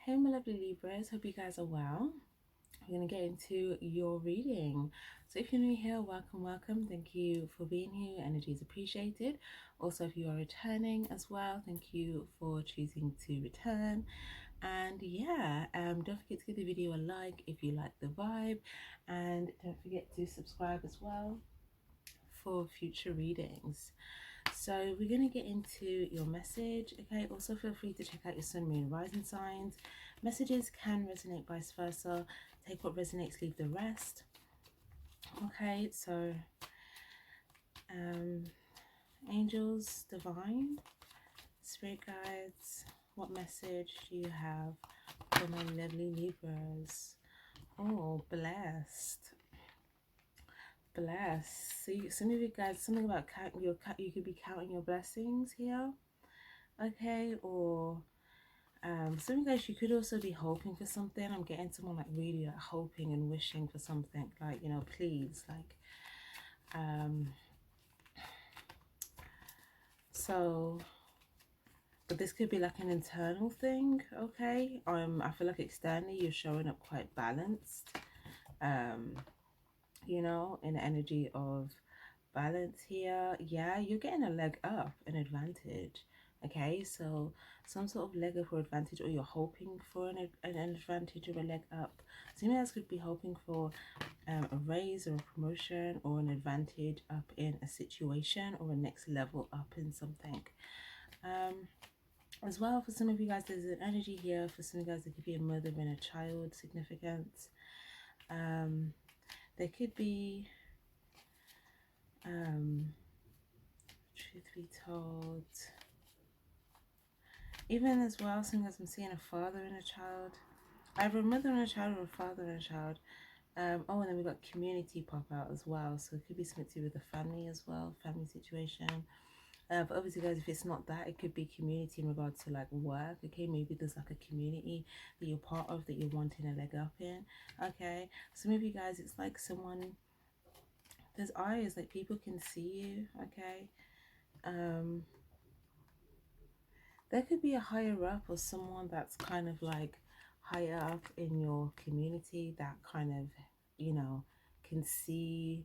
Hey my lovely Libras, hope you guys are well. We're going to get into your reading. So if you're new here, welcome. Thank you for being here. Your energy is appreciated. Also, if you are returning as well, thank you for choosing to return. And yeah, don't forget to give the video a like if you like the vibe, and don't forget to subscribe as well for future readings. So we're going to get into your message. Okay, also feel free to check out your sun, moon, rising signs. Messages can resonate, vice versa. Take what resonates, leave the rest. Okay, so angels, divine, spirit guides, what message do you have for my lovely Libras? Oh, blessed. See, some of you guys, something about counting you could be counting your blessings here. Okay, or some of you guys, you could also be hoping for something. I'm getting someone like really like hoping and wishing for something, like, you know, please, like so, but this could be like an internal thing. Okay, I feel like externally you're showing up quite balanced, you know, in the energy of balance here. Yeah, you're getting a leg up, an advantage. Okay, so some sort of leg up or advantage, or you're hoping for an advantage or a leg up. So you guys could be hoping for a raise or a promotion or an advantage up in a situation, or a next level up in something. As well, for some of you guys, there's an energy here. For some of you guys, there could be a mother and a child significance. There could be truth be told, even as well, sometimes I'm seeing a father and a child, either a mother and a child or a father and a child. Oh, and then we got community pop out as well, so it could be something to do with the family as well, family situation. But obviously, guys, if it's not that, it could be community in regards to like work. Okay, maybe there's like a community that you're part of that you're wanting a leg up in. Okay, some of you guys, it's like someone, there's eyes, like people can see you. Okay, there could be a higher up or someone that's kind of like higher up in your community that kind of, you know, can see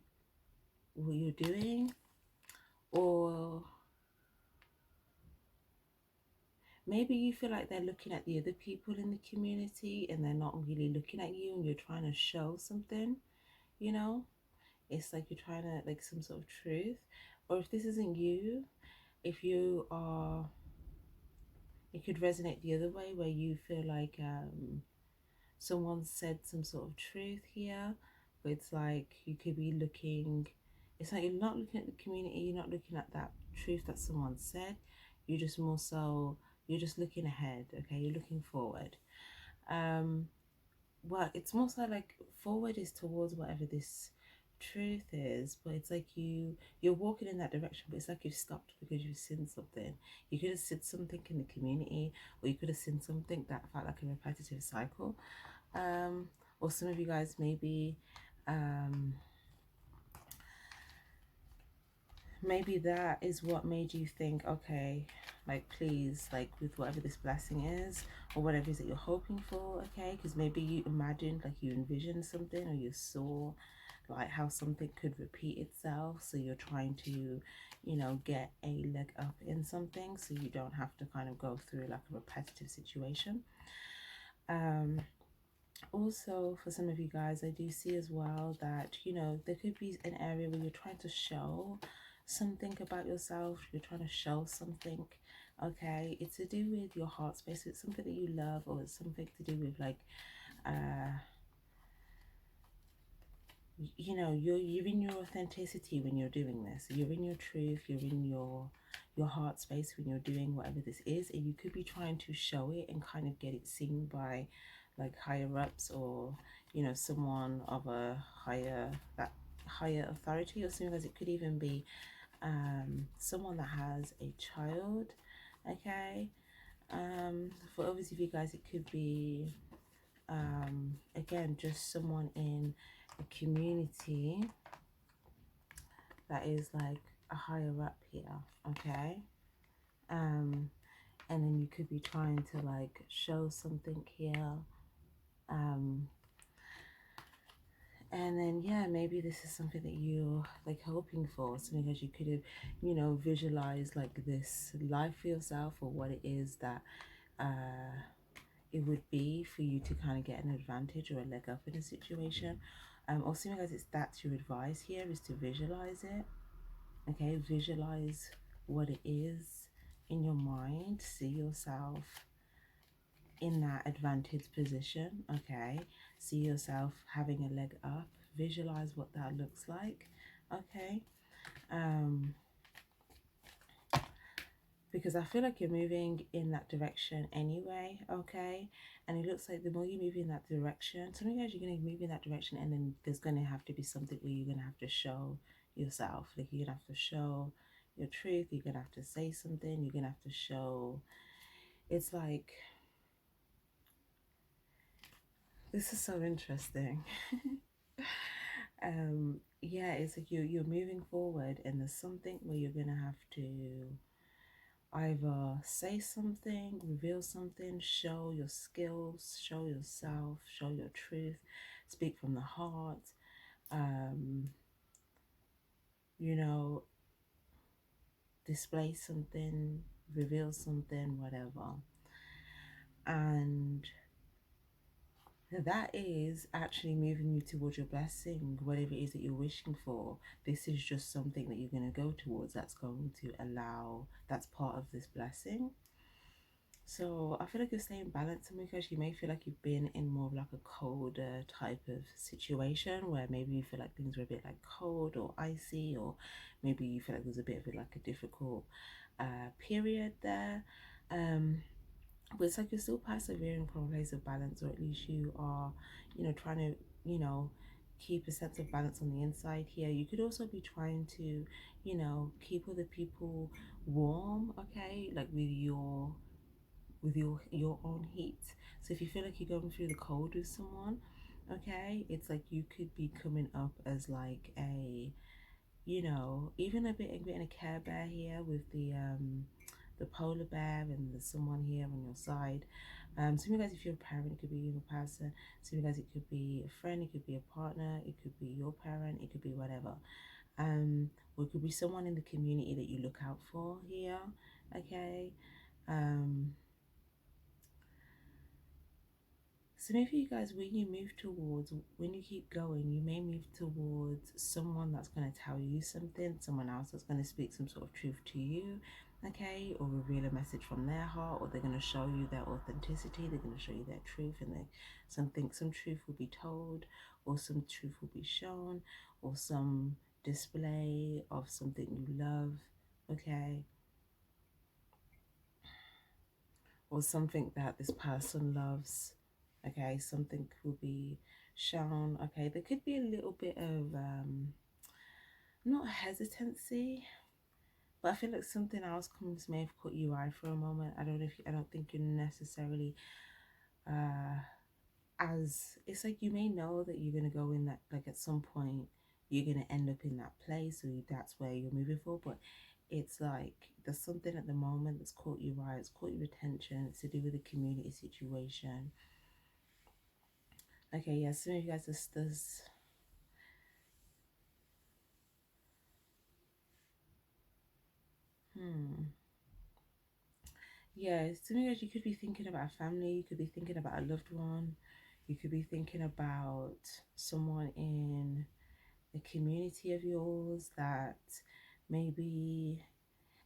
what you're doing. Or maybe you feel like they're looking at the other people in the community and they're not really looking at you, and you're trying to show something, you know? It's like you're trying to, like, some sort of truth. Or if this isn't you, if you are, it could resonate the other way, where you feel like someone said some sort of truth here, but it's like you could be looking, it's like you're not looking at the community, you're not looking at that truth that someone said, you're just more so, you're just looking ahead. Okay, you're looking forward. Well, it's more so like forward is towards whatever this truth is, but it's like you're walking in that direction, but it's like you've stopped because you've seen something. You could have seen something in the community, or you could have seen something that felt like a repetitive cycle. Or some of you guys maybe maybe that is what made you think, okay, like, please, like, with whatever this blessing is, or whatever it is that you're hoping for. Okay, because maybe you imagined, like, you envisioned something, or you saw like how something could repeat itself, so you're trying to, you know, get a leg up in something so you don't have to kind of go through like a repetitive situation. Also, for some of you guys, I do see as well that, you know, there could be an area where you're trying to show something about yourself, you're trying to show something. Okay, it's to do with your heart space, it's something that you love, or it's something to do with like you know, you're in your authenticity when you're doing this, you're in your truth, you're in your heart space when you're doing whatever this is, and you could be trying to show it and kind of get it seen by like higher ups, or, you know, someone of a higher authority, or something. As it could even be someone that has a child. Okay, for obviously if you guys, it could be again, just someone in a community that is like a higher up here. Okay, and then you could be trying to like show something here. And then, yeah, maybe this is something that you're like hoping for, something that you could have, you know, visualized like this life for yourself, or what it is that it would be for you to kind of get an advantage or a leg up in a situation. Or something as that's your advice here, is to visualize it. Okay, visualize what it is in your mind, see yourself in that advantage position. Okay, see yourself having a leg up, visualize what that looks like. Okay, because I feel like you're moving in that direction anyway. Okay, and it looks like the more you move in that direction, sometimes you're going to move in that direction, and then there's going to have to be something where you're going to have to show yourself, like you're going to have to show your truth, you're going to have to say something, you're going to have to show. It's like, this is so interesting. Yeah, it's like you're moving forward, and there's something where you're gonna have to either say something, reveal something, show your skills, show yourself, show your truth, speak from the heart, you know, display something, reveal something, whatever. And that is actually moving you towards your blessing, whatever it is that you're wishing for. This is just something that you're going to go towards, that's going to allow, that's part of this blessing. So I feel like you're staying balanced, because you may feel like you've been in more of like a colder type of situation, where maybe you feel like things were a bit like cold or icy, or maybe you feel like there's a bit of like a difficult period there. But it's like you're still persevering from a place of balance, or at least you are, you know, trying to, you know, keep a sense of balance on the inside here. You could also be trying to, you know, keep other people warm, okay, like with your own heat. So if you feel like you're going through the cold with someone, okay, it's like you could be coming up as like a, you know, even a bit in a Care Bear here with the polar bear and the someone here on your side. Some of you guys, if you're a parent, it could be your person. Some of you guys, it could be a friend, it could be a partner, it could be your parent, it could be whatever. Or it could be someone in the community that you look out for here. Okay. So maybe you guys, when you move towards, when you keep going, you may move towards someone that's going to tell you something, someone else that's going to speak some sort of truth to you, okay, or reveal a message from their heart, or they're going to show you their authenticity, they're going to show you their truth, and then some truth will be told, or some truth will be shown, or some display of something you love, okay, or something that this person loves. Okay, something will be shown. Okay, there could be a little bit of not hesitancy, but I feel like something else comes, may have caught your eye for a moment. I don't know if you, I don't think you're necessarily as, it's like you may know that you're gonna go in that, like at some point you're gonna end up in that place, or that's where you're moving for, but it's like there's something at the moment that's caught your eye, it's caught your attention, it's to do with a community situation. Okay, yeah, some of you guys, there's yeah, some of you guys, you could be thinking about a family, you could be thinking about a loved one, you could be thinking about someone in a community of yours that maybe,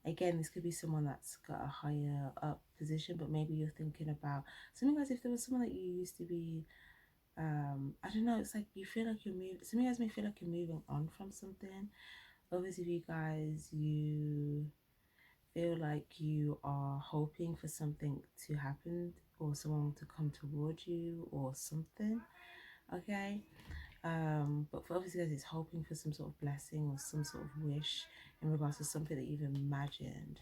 again, this could be someone that's got a higher up position, but maybe you're thinking about some of you guys, if there was someone that you used to be, I don't know, it's like you feel like you're moving, some of you guys may feel like you're moving on from something. Others of you guys, you feel like you are hoping for something to happen, or someone to come towards you, or something, okay. But for others, guys, it's hoping for some sort of blessing or some sort of wish in regards to something that you've imagined.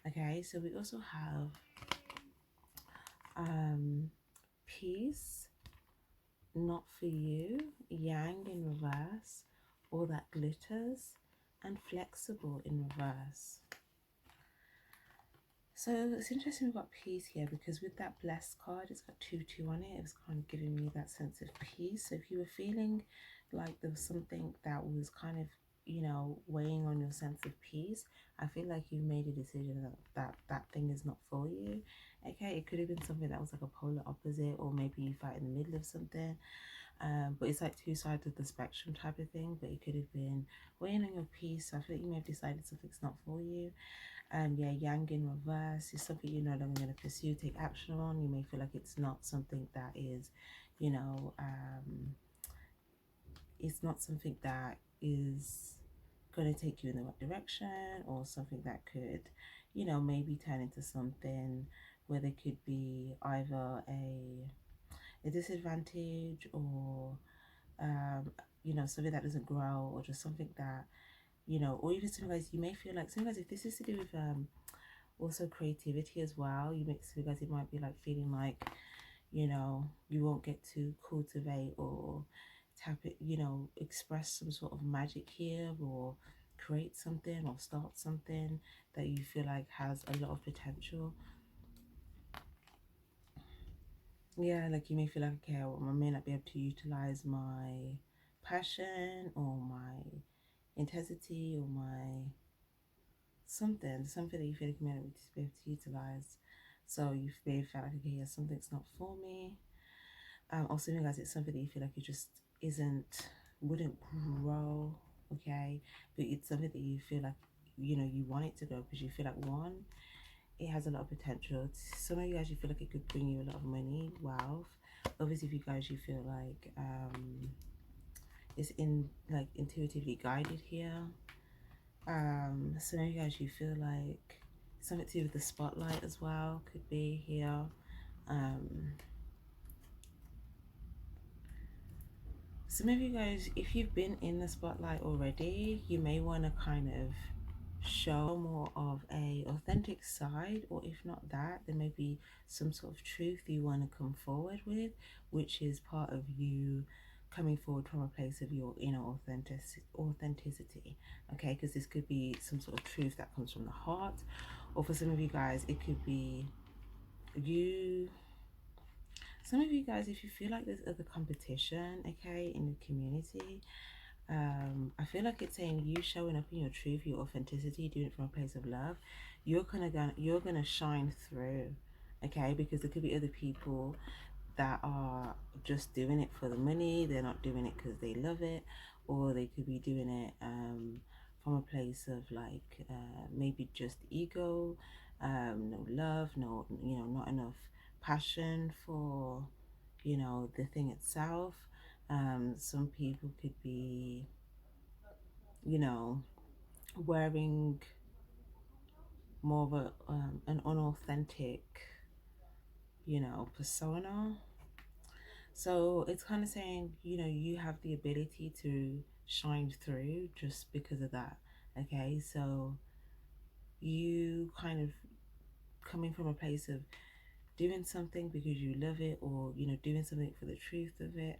Okay, so we also have peace, not for you, yang in reverse, all that glitters, and flexible in reverse. So it's interesting we've got peace here, because with that blessed card, it's got 2-2 on it. It was kind of giving me that sense of peace. So if you were feeling like there was something that was kind of, you know, weighing on your sense of peace, I feel like you made a decision that thing is not for you. Okay, it could have been something that was like a polar opposite, or maybe you fight in the middle of something. But it's like two sides of the spectrum type of thing. But it could have been weighing on your peace. So I feel like you may have decided something's not for you. Yeah, yang in reverse is something you're no longer going to pursue, take action on. You may feel like it's not something that is, you know, it's not something that is going to take you in the right direction, or something that could, you know, maybe turn into something where there could be either a disadvantage, or you know, something that doesn't grow, or just something that, you know, or even sometimes you may feel like, sometimes if this is to do with also creativity as well, you make so guys, it might be like feeling like, you know, you won't get to cultivate or tap it, you know, express some sort of magic here, or create something, or start something that you feel like has a lot of potential. Yeah, like you may feel like, okay, well, I may not be able to utilize my passion, or my intensity, or my something that you feel like you may not be able to utilize. So you may feel like, okay, yeah, something's not for me. Also, you guys, it's something that you feel like it just wouldn't grow, okay? But it's something that you feel like, you know, you want it to go, because you feel like, one, it has a lot of potential. Some of you guys, you feel like it could bring you a lot of money, wealth. Obviously, if you guys, you feel like it's like intuitively guided here. Some of you guys, you feel like something to do with the spotlight as well could be here. Some of you guys, if you've been in the spotlight already, you may want to kind of show more of a authentic side, or if not that, there may be some sort of truth you want to come forward with, which is part of you coming forward from a place of your inner authenticity. Okay, because this could be some sort of truth that comes from the heart, or for some of you guys, it could be you. Some of you guys, if you feel like there's other competition, okay, in the community, I feel like it's saying you showing up in your truth, your authenticity, doing it from a place of love, you're gonna shine through, okay, because there could be other people that are just doing it for the money. They're not doing it because they love it, or they could be doing it from a place of like maybe just ego, no love, no, you know, not enough passion for, you know, the thing itself. Some people could be, you know, wearing more of an unauthentic, you know, persona. So it's kind of saying, you know, you have the ability to shine through just because of that. Okay, so you kind of coming from a place of doing something because you love it, or, you know, doing something for the truth of it.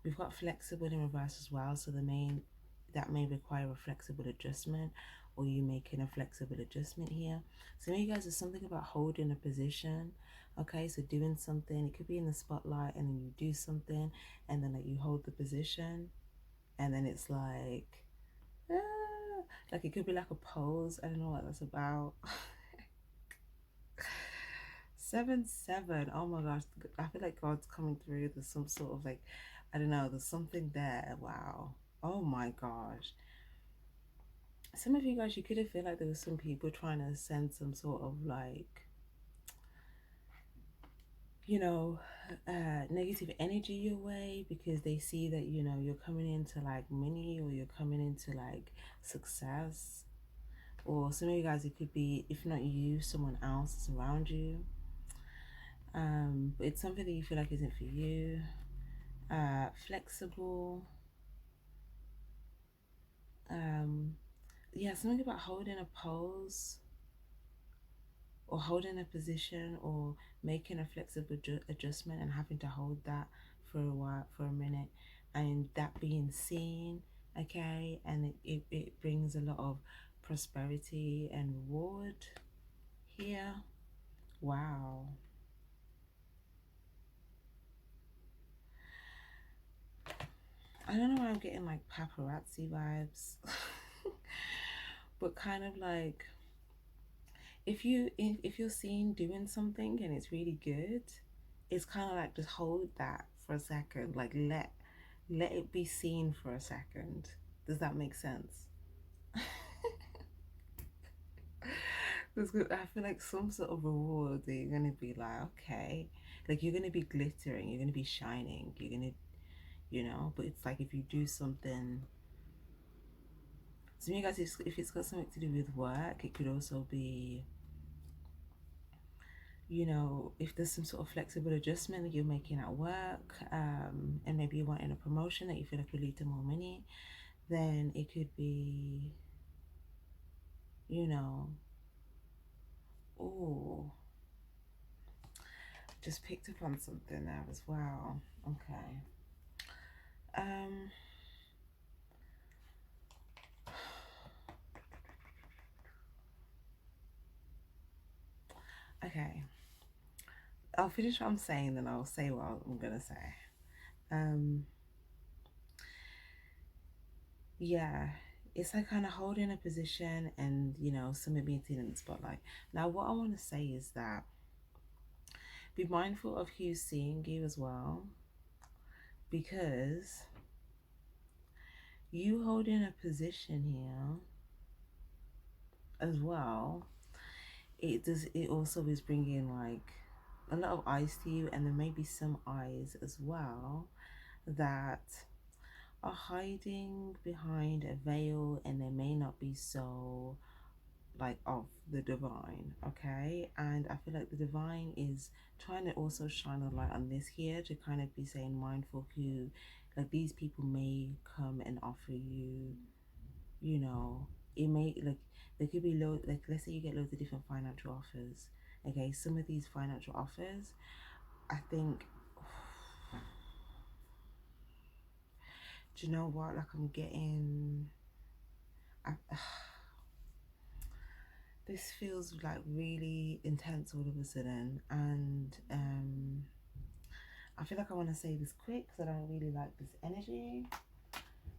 We've got flexible in reverse as well, so that may require a flexible adjustment, or you making a flexible adjustment here. So maybe you guys, there's something about holding a position. Okay, so doing something, it could be in the spotlight, and then you do something, and then like you hold the position, and then it's like it could be like a pose. I don't know what that's about. 7-7. Oh my gosh, I feel like God's coming through. There's some sort of like, I don't know, there's something there. Wow. Oh my gosh. Some of you guys, you could have feel like there was some people trying to send some sort of like, you know, negative energy your way, because they see that, you know, you're coming into like money, or you're coming into like success. Or some of you guys, it could be, if not you, someone else around you. But it's something that you feel like isn't for you. Flexible. Yeah, something about holding a pose, or holding a position, or making a flexible adjustment, and having to hold that for a while, for a minute, and that being seen. Okay, and it brings a lot of prosperity and reward here. Wow. I don't know why I'm getting like paparazzi vibes. But kind of like if you're seen doing something and it's really good, it's kind of like just hold that for a second, like let it be seen for a second. Does that make sense? I feel like some sort of reward that you're gonna be like, okay, like you're gonna be glittering, you're gonna be shining, you're gonna, but it's like if you do something. So you guys, if it's got something to do with work, it could also be, if there's some sort of flexible adjustment that you're making at work, and maybe you're wanting a promotion that you feel like will lead to more money, then it could be, oh, just picked up on something there as well. Okay. Um, okay. I'll finish what I'm saying, then I'll say what I'm gonna say. Yeah, it's like kind of holding a position and some being seen in the spotlight. Now, what I want to say is that be mindful of who's seeing you as well, because you holding a position here as well, it also is bringing like a lot of eyes to you, and there may be some eyes as well that are hiding behind a veil, and they may not be so like of the divine. Okay, and I feel like the divine is trying to also shine a light on this here, to kind of be saying mindful who, like, these people may come and offer you, it may, like, there could be like, let's say you get loads of different financial offers. Okay, some of these financial offers, I think, do you know what, like, I'm getting, this feels like really intense all of a sudden, and I feel like I want to say this quick because I don't really like this energy,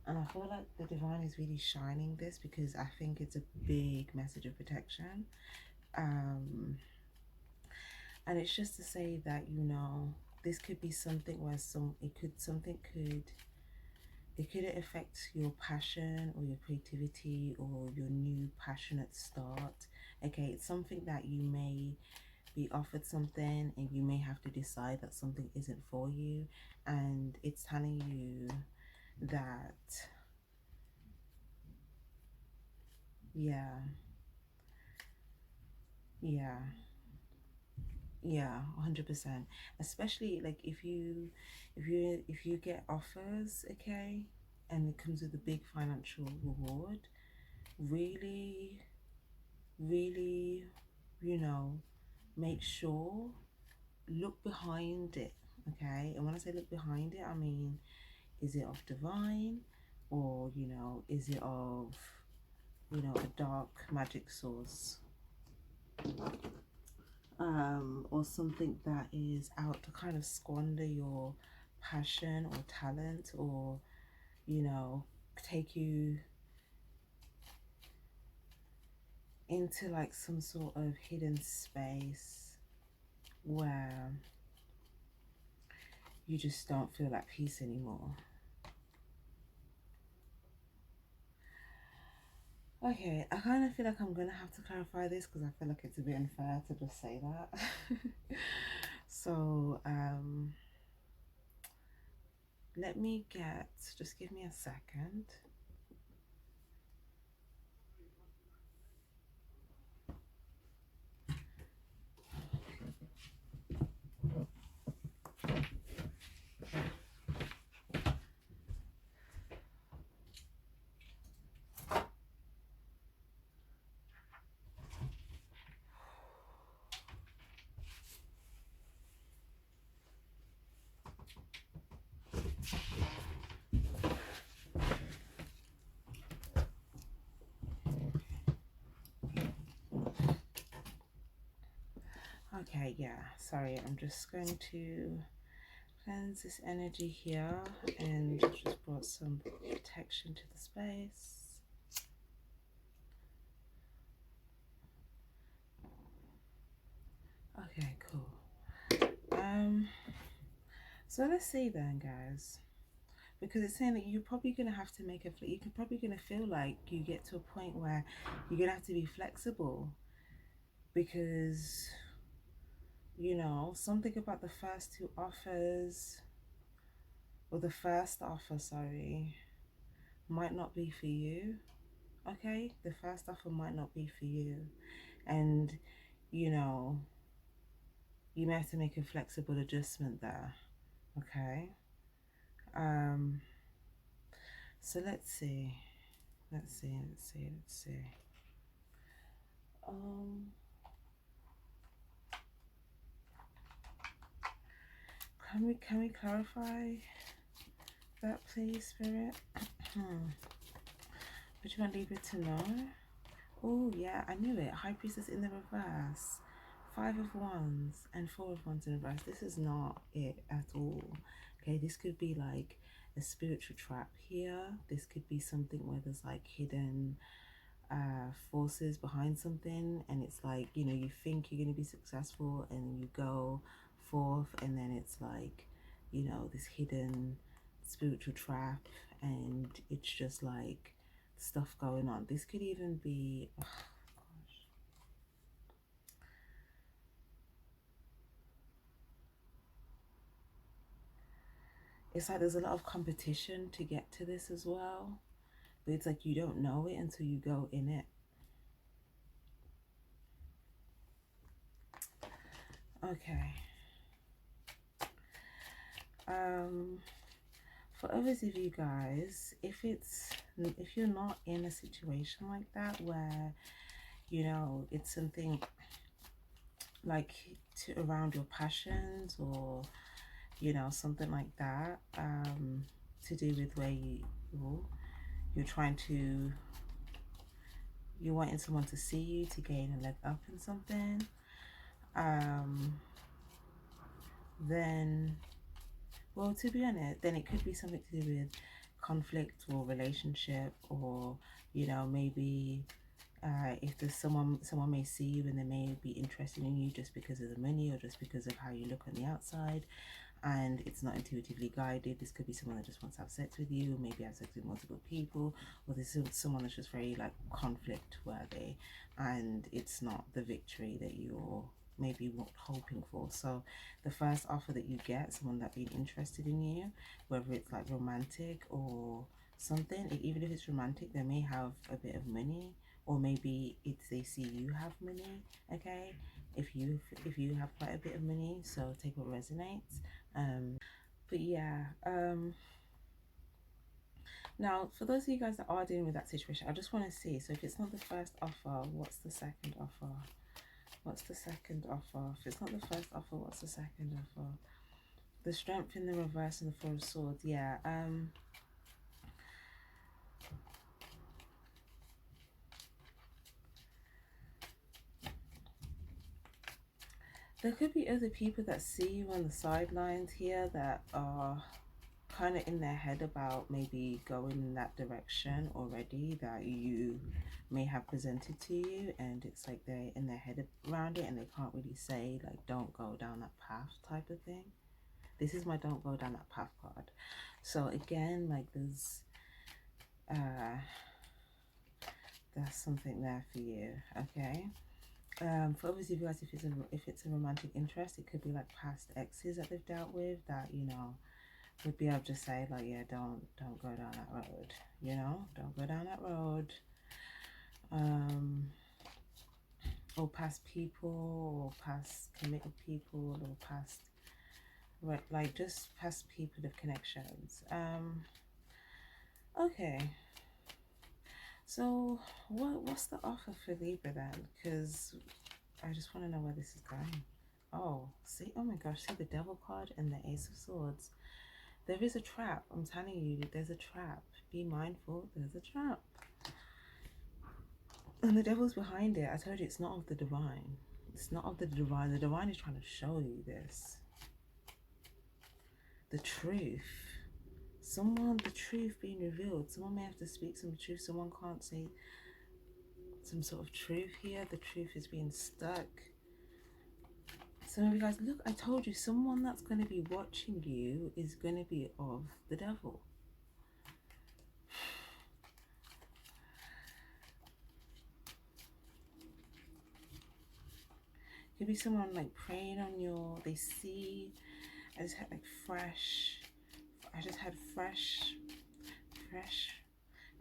and I feel like the divine is really shining this because I think it's a big message of protection, and it's just to say that this could be something where it could affect your passion or your creativity or your new passionate start. Okay, it's something that you may be offered something and you may have to decide that something isn't for you, and it's telling you that, yeah, 100%. Especially like if you get offers, okay, and it comes with a big financial reward, really, really, make sure, look behind it. Okay, and when I say look behind it, I mean, is it of divine, or is it of a dark magic source, or something that is out to kind of squander your passion or talent, or take you into like some sort of hidden space where you just don't feel at peace anymore. Okay, I kind of feel like I'm gonna have to clarify this because I feel like it's a bit unfair to just say that. So just give me a second. Okay, yeah, sorry, I'm just going to cleanse this energy here and just brought some protection to the space. Okay, cool. So let's see then, guys, because it's saying that you're probably going to have to make you're probably going to feel like you get to a point where you're going to have to be flexible, because, you know, something about the first two offers, or the first offer, sorry, might not be for you. Okay, the first offer might not be for you, and, you know, you may have to make a flexible adjustment there. Okay. So let's see. Let's see. Um, can we clarify that, please, Spirit? Would you want Libra to know? Oh yeah, I knew it. High Priestess in the reverse. 5 of Wands and 4 of Wands in reverse. This is not it at all. Okay, this could be like a spiritual trap here. This could be something where there's like hidden forces behind something, and it's like, you know, you think you're going to be successful and you go forth, and then it's like, you know, this hidden spiritual trap, and it's just like stuff going on. This could even be, oh gosh, it's like there's a lot of competition to get to this as well, but it's like you don't know it until you go in it. Okay. For others of you guys, if you're not in a situation like that where, you know, it's something like around your passions, or, you know, something like that, to do with where you're trying to, you're wanting someone to see you to gain a leg up in something, then, well, to be honest, then it could be something to do with conflict or relationship, or, you know, maybe if there's someone may see you and they may be interested in you just because of the money, or just because of how you look on the outside, and it's not intuitively guided. This could be someone that just wants to have sex with you, maybe have sex with multiple people, or this is someone that's just very like conflict worthy, and it's not the victory that you're maybe hoping for. So the first offer that you get, someone that being interested in you, whether it's like romantic or something, even if it's romantic, they may have a bit of money, or maybe it's they see you have money. Okay, if you have quite a bit of money, so take what resonates. But yeah, now for those of you guys that are dealing with that situation, I just want to see, so if it's not the first offer, what's the second offer? What's the second offer? If it's not the first offer, what's the second offer? The Strength in the reverse and the Four of Swords. Yeah, there could be other people that see you on the sidelines here that are kind of in their head about maybe going in that direction already, that you may have presented to you, and it's like they're in their head around it and they can't really say like don't go down that path type of thing. This is my don't go down that path card. So again, like there's something there for you. Okay. For obviously you guys, if it's a romantic interest, it could be like past exes that they've dealt with, that, you know, would be able to say like, yeah, don't go down that road, you know, don't go down that road. Or past people, or past committed people, or past, right, like just past people of connections. Okay, so what's the offer for Libra then? Because I just want to know where this is going. Oh, see, oh my gosh, see the Devil card and the Ace of Swords. There is a trap. I'm telling you, there's a trap. Be mindful, there's a trap. And the devil's behind it. I told you it's not of the divine. It's not of the divine. The divine is trying to show you this. The truth. The truth being revealed. Someone may have to speak some truth. Someone can't say some sort of truth here. The truth is being stuck. Some of you guys, look, I told you, someone that's going to be watching you is going to be of the devil. Could be someone like praying on your, they see, I just had like fresh,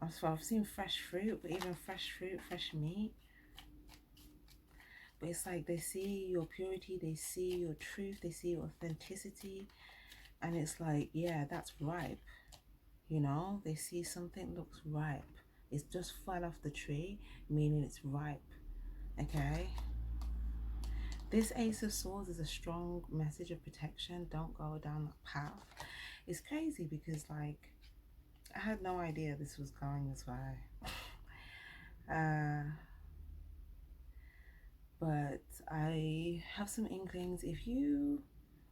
I've seen fresh fruit, but even fresh fruit, fresh meat. But it's like they see your purity, they see your truth, they see your authenticity. And it's like, yeah, that's ripe. You know, they see something looks ripe. It's just fell off the tree, meaning it's ripe. Okay? This Ace of Swords is a strong message of protection. Don't go down that path. It's crazy because, like, I had no idea this was going this way. But I have some inklings. If you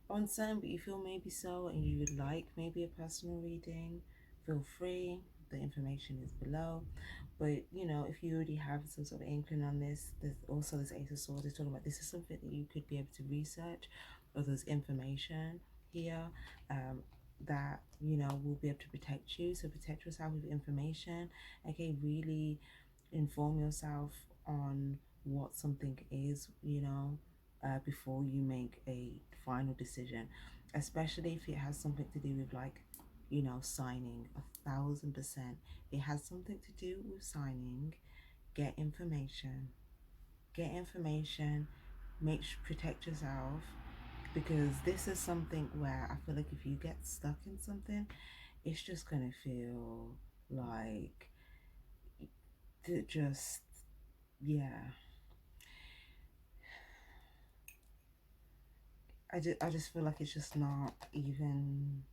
are uncertain but you feel maybe so and you would like maybe a personal reading, feel free. The information is below. But you know, if you already have some sort of inkling on this, there's also this Ace of Swords is talking about this is something that you could be able to research, or there's information here that, you know, will be able to protect you. So protect yourself with information. Okay, really inform yourself on what something is, you know, before you make a final decision, especially if it has something to do with, like, you know, signing. 1000%, it has something to do with signing. Get information, protect yourself, because this is something where I feel like if you get stuck in something, it's just gonna feel like just, yeah, I just feel like it's just not even,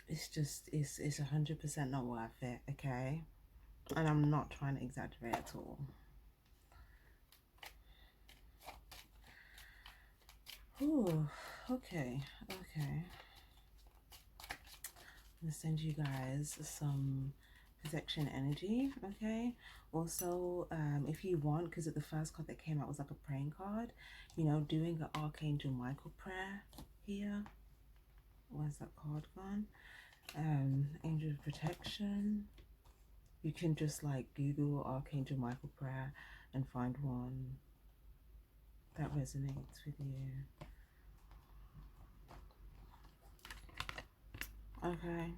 it's 100% not worth it. Okay, and I'm not trying to exaggerate at all. Oh, okay. I'm gonna send you guys some protection energy. Okay, also if you want, because the first card that came out was like a praying card, you know, doing an Archangel Michael prayer here. Where's that card gone? Angel of protection. You can just like Google Archangel Michael prayer and find one that resonates with you. Okay,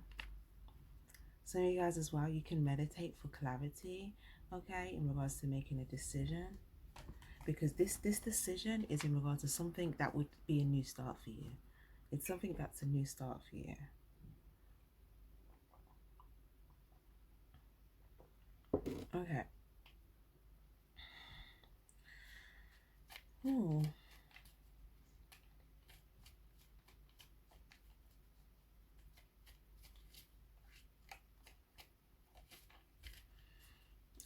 some of you guys as well, you can meditate for clarity, okay, in regards to making a decision, because this decision is in regards to something that would be a new start for you. It's something that's a new start for you. Okay. Ooh.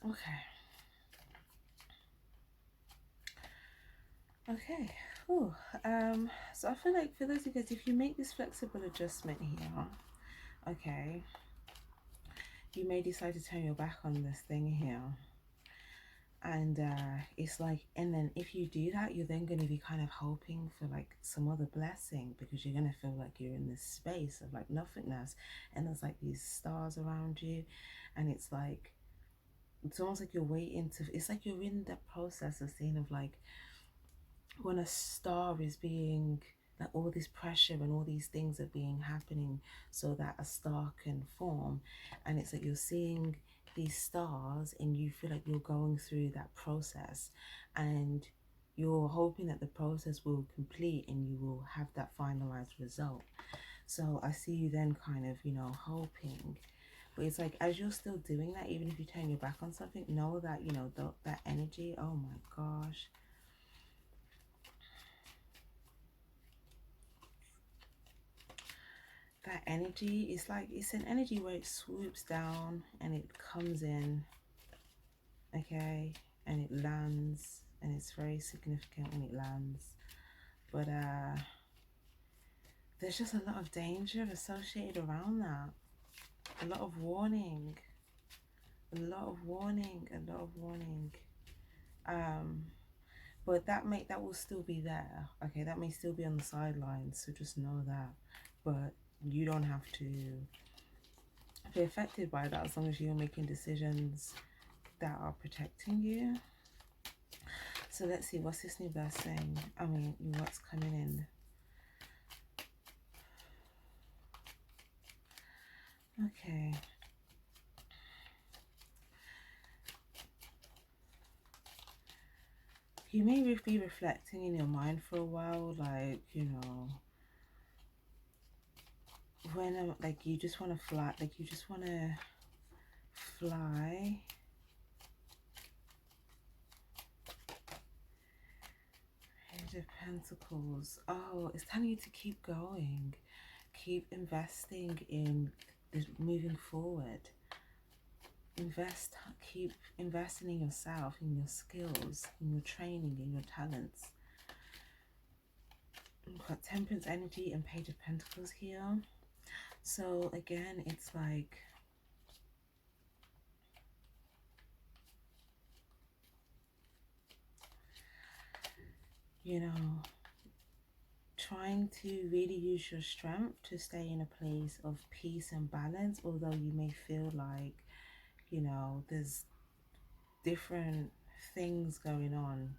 Okay. Okay. Ooh. So I feel like for those of you guys, if you make this flexible adjustment here, okay, you may decide to turn your back on this thing here. And it's like, and then if you do that, you're then going to be kind of hoping for like some other blessing, because you're going to feel like you're in this space of like nothingness, and there's like these stars around you, and it's like, it's almost like you're waiting to, it's like you're in that process of seeing of like when a star is being, like all this pressure and all these things are being happening so that a star can form, and it's like you're seeing these stars and you feel like you're going through that process, and you're hoping that the process will complete and you will have that finalized result. So I see you then kind of, you know, hoping, but it's like as you're still doing that, even if you turn your back on something, know that, you know, that energy, oh my gosh, that energy is like, it's an energy where it swoops down and it comes in, okay, and it lands and it's very significant when it lands. But there's just a lot of danger associated around that. A lot of warning. A lot of warning. A lot of warning. But that will still be there. Okay, that may still be on the sidelines, so just know that. But you don't have to be affected by that as long as you're making decisions that are protecting you. So let's see, what's this new blessing? I mean, what's coming in? Okay. You may be reflecting in your mind for a while, like, you know, when like you just want to fly, like you just want to fly. Page of Pentacles. Oh, it's telling you to keep going, keep investing in this, moving forward. Keep investing in yourself, in your skills, in your training, in your talents. We've got Temperance energy and Page of Pentacles here. So again, it's like, you know, trying to really use your strength to stay in a place of peace and balance, although you may feel like, you know, there's different things going on,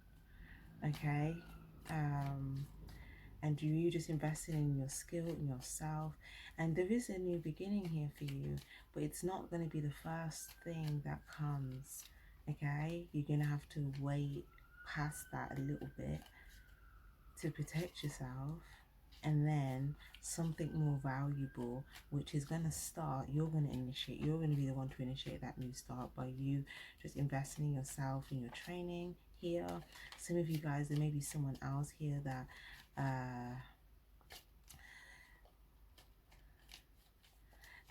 okay? And you just invested in your skill, in yourself, and there is a new beginning here for you, but it's not going to be the first thing that comes, okay? You're going to have to wait past that a little bit to protect yourself, and then something more valuable, which is going to start, you're going to initiate, you're going to be the one to initiate that new start by you just investing in yourself, in your training here. Some of you guys, there may be someone else here that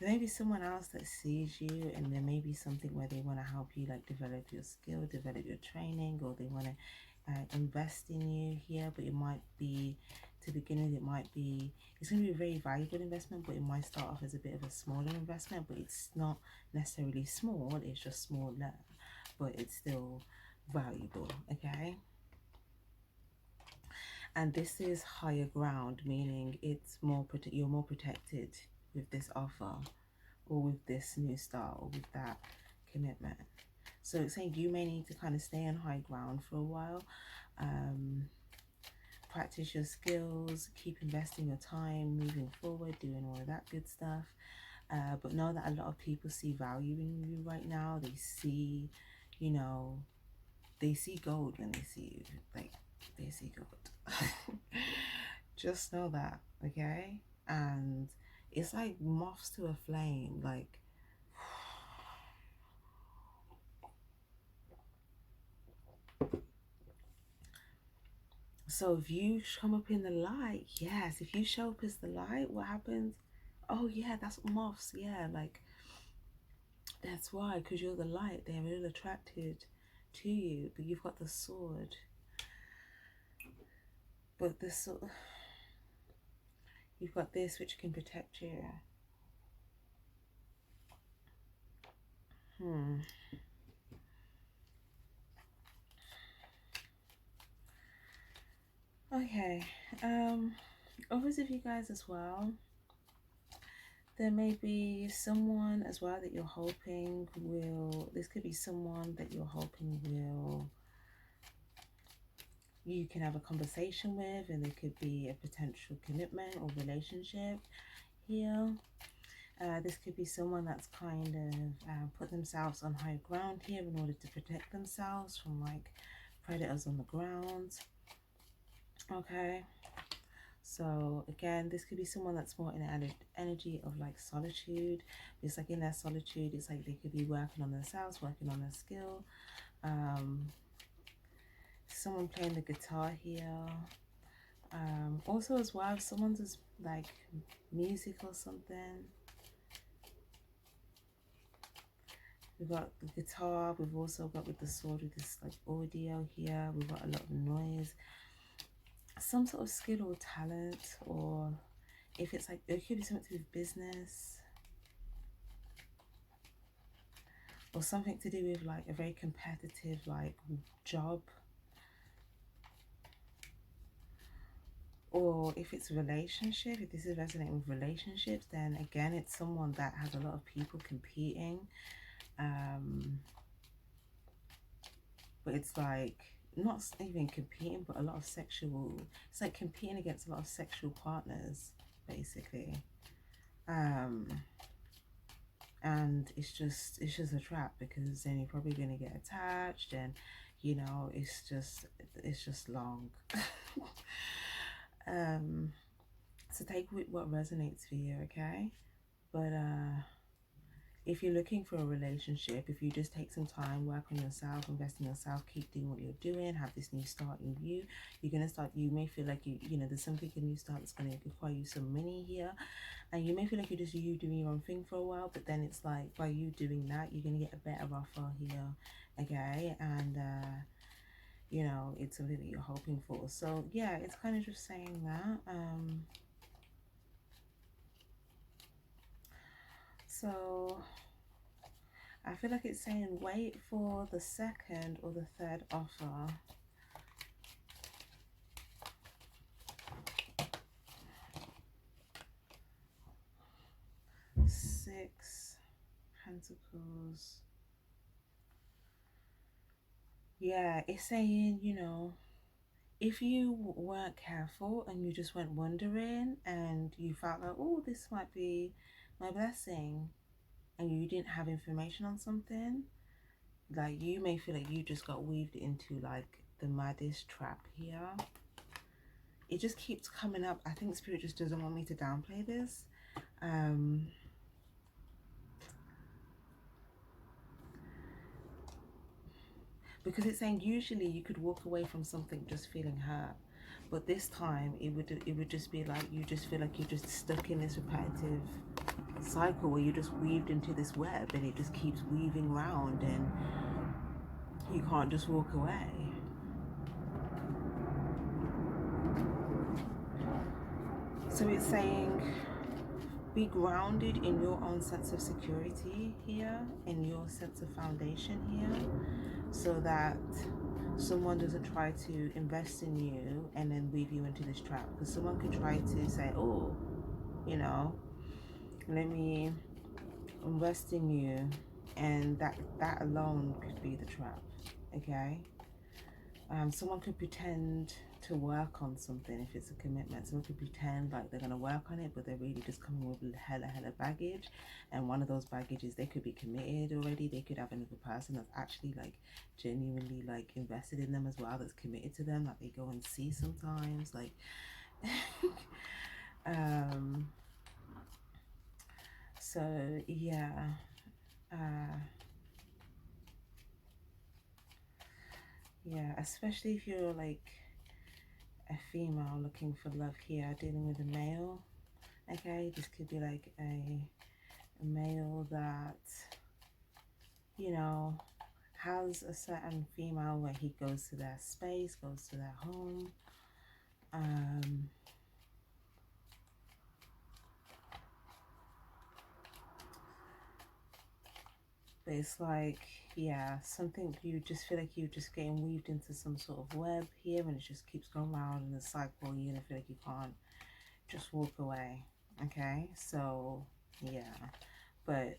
there may be someone else that sees you, and there may be something where they want to help you, like develop your skill, develop your training, or they want to invest in you here. But it might be, to begin with, it might be, it's going to be a very valuable investment, but it might start off as a bit of a smaller investment, but it's not necessarily small, it's just smaller, but it's still valuable, okay? And this is higher ground, meaning it's more you're more protected with this offer, or with this new start, or with that commitment. So it's saying you may need to kind of stay on high ground for a while, practice your skills, keep investing your time, moving forward, doing all of that good stuff. But know that a lot of people see value in you right now. They see, you know, they see gold when they see you. Like, they see gold. Just know that, okay? And it's like moths to a flame. Like, so if you come up in the light, yes, if you show up as the light, what happens? Oh yeah, that's moths. Yeah, like, that's why, because you're the light. They're really attracted to you. But you've got the sword. But the sword, you've got this, which can protect you. Okay. Others of you guys as well, there may be someone as well that you're hoping will, this could be someone that you're hoping will, you can have a conversation with, and there could be a potential commitment or relationship here. This could be someone that's kind of put themselves on high ground here in order to protect themselves from like predators on the ground. Okay. So again, this could be someone that's more in an energy of like solitude. It's like in their solitude, it's like they could be working on themselves, working on their skill. Someone playing the guitar here. Also as well, if someone's just like music or something. We've got the guitar. We've also got with the sword with this like audio here. We've got a lot of noise. Some sort of skill or talent, or if it's like, it could be something to do with business, or something to do with like a very competitive like job. Or if it's a relationship, if this is resonating with relationships, then again, it's someone that has a lot of people competing. But it's like not even competing, but a lot of sexual, it's like competing against a lot of sexual partners, basically. And it's just a trap, because then you're probably going to get attached, and you know, it's just long. So take with what resonates for you, okay? But if you're looking for a relationship, if you just take some time, work on yourself, invest in yourself, keep doing what you're doing, have this new start in you, you're going to start, you may feel like you know, there's something, a new start that's going to require you some money here, and you may feel like you're just doing your own thing for a while, but then it's like, by you doing that, you're going to get a better offer here, okay? And you know, it's something that you're hoping for. So yeah, it's kind of just saying that. So I feel like it's saying wait for the second or the third offer. Six Pentacles. Yeah, it's saying, you know, if you weren't careful and you just went wondering and you felt like, oh, this might be my blessing, and you didn't have information on something, like you may feel like you just got weaved into like the maddest trap here. It just keeps coming up. I think Spirit just doesn't want me to downplay this. Because it's saying usually you could walk away from something just feeling hurt, but this time it would just be like you just feel like you're just stuck in this repetitive cycle where you're just weaved into this web, and it just keeps weaving round, and you can't just walk away. So it's saying be grounded in your own sense of security here, in your sense of foundation here, so that someone doesn't try to invest in you and then weave you into this trap. Because someone could try to say, oh, you know, let me invest in you, and that alone could be the trap, okay? Someone could pretend to work on something if it's a commitment. Someone could pretend like they're going to work on it, but they're really just coming with hella baggage. And one of those baggages, they could be committed already. They could have another person that's actually like genuinely like invested in them as well, that's committed to them, that they go and see sometimes, like so yeah, yeah, especially if you're like a female looking for love here, dealing with a male, okay? This could be like a male that, you know, has a certain female where he goes to their space, goes to their home. But it's like, yeah, something, you just feel like you're just getting weaved into some sort of web here, and it just keeps going around in a cycle. You're gonna feel like you can't just walk away, okay? So yeah, but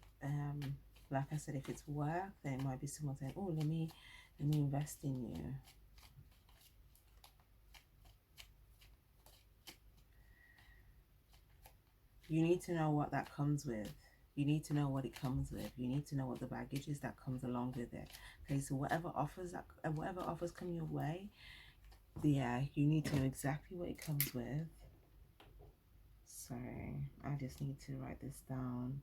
like I said, if it's work, then it might be someone saying, oh, let me invest in you. You need to know what that comes with. You need to know what it comes with. You need to know what the baggage is that comes along with it. Okay, so whatever offers come your way, yeah, you need to know exactly what it comes with. Sorry, I just need to write this down.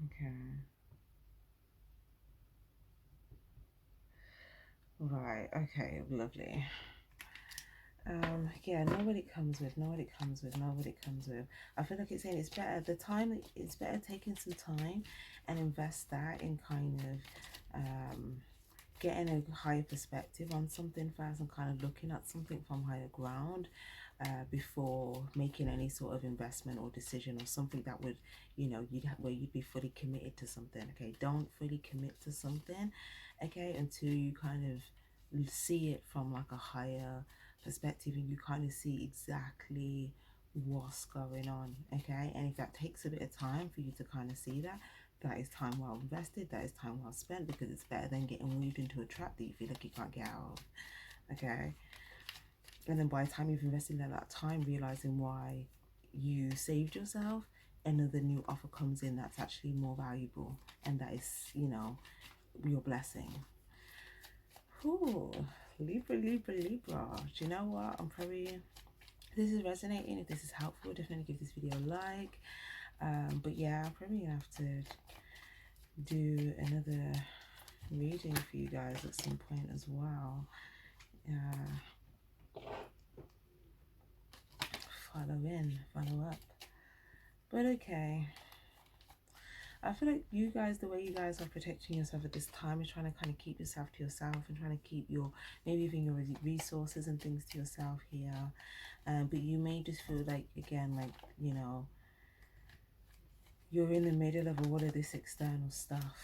Okay. Right, okay, lovely. Yeah, know what it comes with, know what it comes with, know what it comes with. I feel like it's saying it's better, it's better taking some time and invest that in kind of getting a higher perspective on something first and kind of looking at something from higher ground before making any sort of investment or decision or something that would, you know, where you'd be fully committed to something. Okay, don't fully commit to something, okay, until you kind of see it from like a higher perspective and you kind of see exactly what's going on. Okay, and if that takes a bit of time for you to kind of see that, that is time well invested, that is time well spent, because it's better than getting weaved into a trap that you feel like you can't get out of. Okay, and then by the time you've invested in that time realizing why you saved yourself, another new offer comes in that's actually more valuable, and that is, you know, your blessing. Ooh, Libra, Libra, Libra. Do you know what? I'm probably, if this is resonating, if this is helpful, definitely give this video a like. But yeah, I'm probably gonna have to do another reading for you guys at some point as well. Follow in, follow up. But okay, I feel like you guys, the way you guys are protecting yourself at this time is trying to kind of keep yourself to yourself and trying to keep your, maybe even your resources and things to yourself here. But you may just feel like, again, like, you know, you're in the middle of all of this external stuff,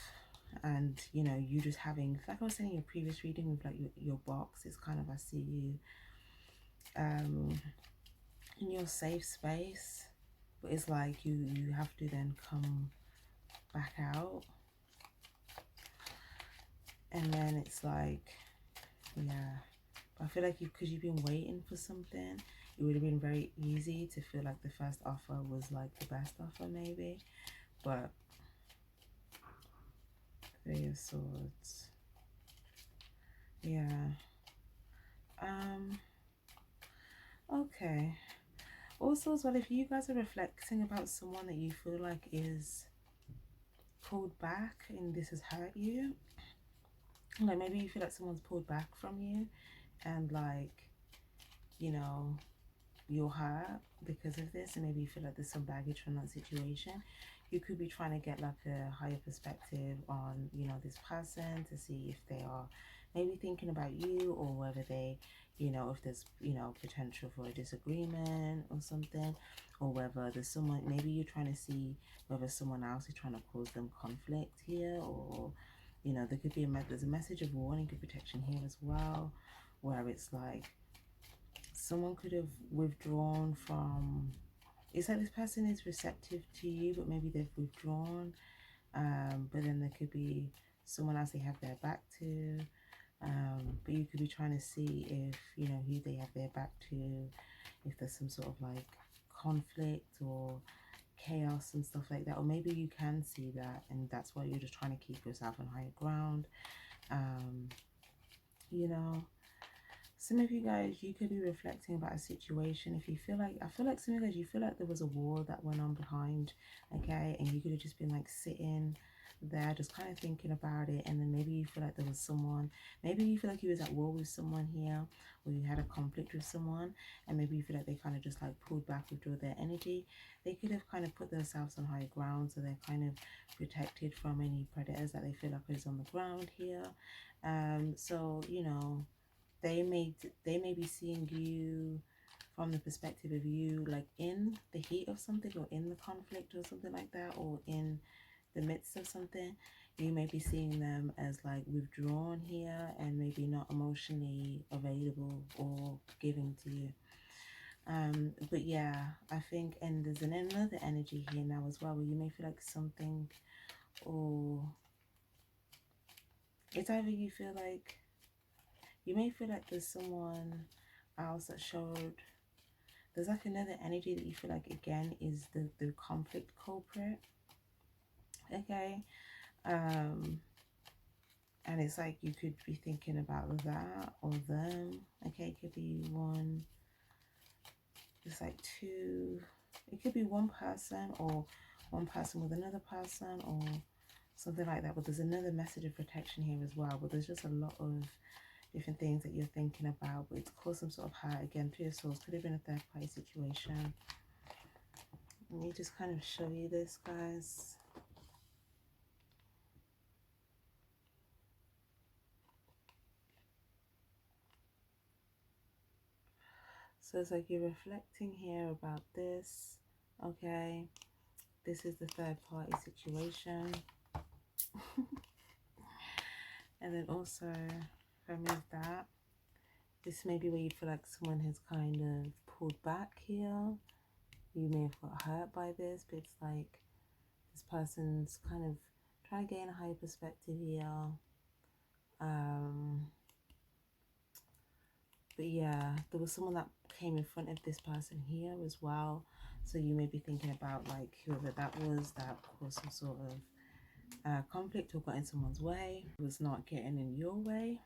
and you know, you just having, like I was saying in your previous reading with like your box, it's kind of, I see you in your safe space, but it's like you have to then come back out, and then it's like, yeah, I feel like because you've been waiting for something, it would have been very easy to feel like the first offer was like the best offer maybe, but Three of Swords, yeah. Okay, also as well, if you guys are reflecting about someone that you feel like is pulled back and this has hurt you, like maybe you feel like someone's pulled back from you and like, you know, you're hurt because of this, and maybe you feel like there's some baggage from that situation, you could be trying to get like a higher perspective on, you know, this person to see if they are maybe thinking about you, or whether they, you know, if there's, you know, potential for a disagreement or something, or whether there's someone, maybe you're trying to see whether someone else is trying to cause them conflict here, or, you know, there could be there's a message of warning and protection here as well, where it's like someone could have withdrawn from, it's like this person is receptive to you, but maybe they've withdrawn, but then there could be someone else they have their back to, but you could be trying to see if, you know, who they have their back to, if there's some sort of like conflict or chaos and stuff like that, or maybe you can see that and that's why you're just trying to keep yourself on higher ground, you know. Some of you guys, you could be reflecting about a situation. If you feel like, I feel like some of you guys, you feel like there was a war that went on behind, okay, and you could have just been like sitting there just kind of thinking about it, and then maybe you feel like there was someone, maybe you feel like you was at war with someone here, or you had a conflict with someone, and maybe you feel like they kind of just like pulled back, withdraw their energy. They could have kind of put themselves on higher ground, so they're kind of protected from any predators that they feel like is on the ground here. So, you know, they may be seeing you from the perspective of you like in the heat of something, or in the conflict or something like that, or in the midst of something. You may be seeing them as like withdrawn here and maybe not emotionally available or giving to you. But yeah, I think, and there's another energy here now as well, where you may feel like something, or it's either you feel like, you may feel like there's someone else that showed, there's like another energy that you feel like again is the conflict culprit, okay, and it's like you could be thinking about that or them, okay. It could be one, it's like two, it could be one person or one person with another person or something like that, but there's another message of protection here as well. But there's just a lot of, different things that you're thinking about, but it's caused some sort of hurt again to your souls. Could have been a third party situation. Let me just kind of show you this, guys. So it's like you're reflecting here about this. Okay, this is the third party situation. And then also, if I move that, this may be where you feel like someone has kind of pulled back here. You may have got hurt by this, but it's like this person's kind of trying to gain a higher perspective here. But yeah, there was someone that came in front of this person here as well. So you may be thinking about like whoever that was that caused some sort of conflict or got in someone's way, was not getting in your way.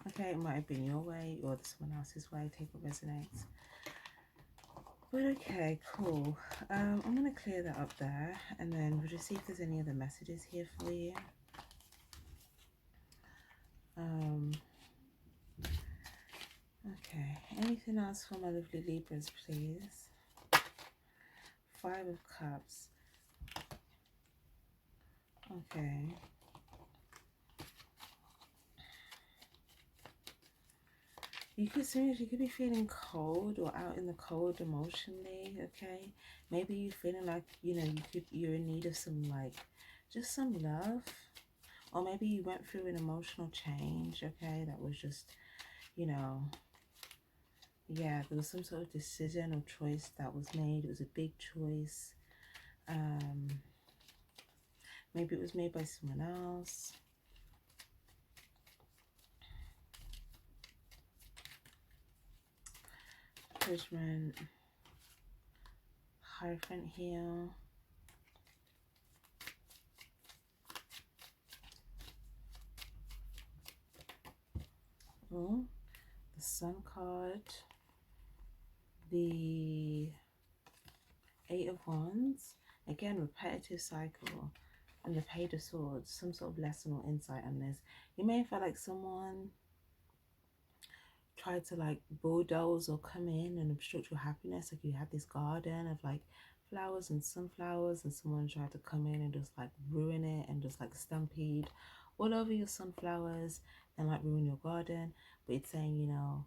Okay, it might have been your way or someone else's way. Take what resonates. But okay, cool. I'm going to clear that up there, and then we'll just see if there's any other messages here for you. Okay, anything else for my lovely Libras, please? 5 of Cups. Okay. You could be feeling cold or out in the cold emotionally, okay? Maybe you're feeling like, you know, you're in need of some, like, just some love. Or maybe you went through an emotional change, okay? That was just, you know, yeah, there was some sort of decision or choice that was made. It was a big choice. Maybe it was made by someone else. Judgment. Hierophant here. Oh, the Sun card. The 8 of Wands. Again, repetitive cycle. And the Page of Swords. Some sort of lesson or insight on this. You may feel like someone tried to like bulldoze or come in and obstruct your happiness. Like you had this garden of like flowers and sunflowers, and someone tried to come in and just like ruin it and just like stampede all over your sunflowers and like ruin your garden. But it's saying, you know,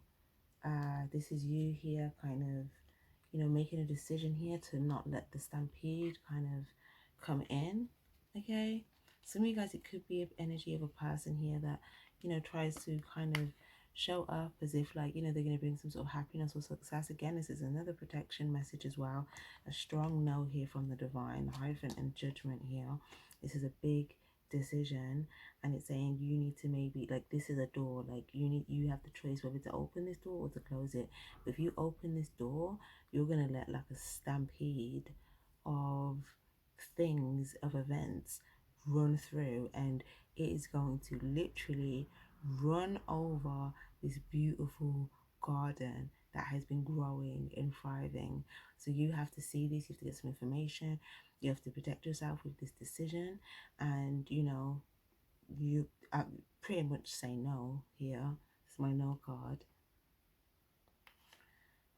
this is you here kind of, you know, making a decision here to not let the stampede kind of come in. Okay, some of you guys, it could be an energy of a person here that, you know, tries to kind of show up as if like, you know, they're going to bring some sort of happiness or success. Again, this is another protection message as well. A strong no here from the divine, the Hierophant and Judgment here. This is a big decision, and it's saying you need to maybe, like, this is a door, like you have the choice whether to open this door or to close it. But if you open this door, you're going to let like a stampede of things, of events run through, and it is going to literally run over this beautiful garden that has been growing and thriving. So you have to see this, you have to get some information, you have to protect yourself with this decision, and you know, you pretty much say no here. It's my no card,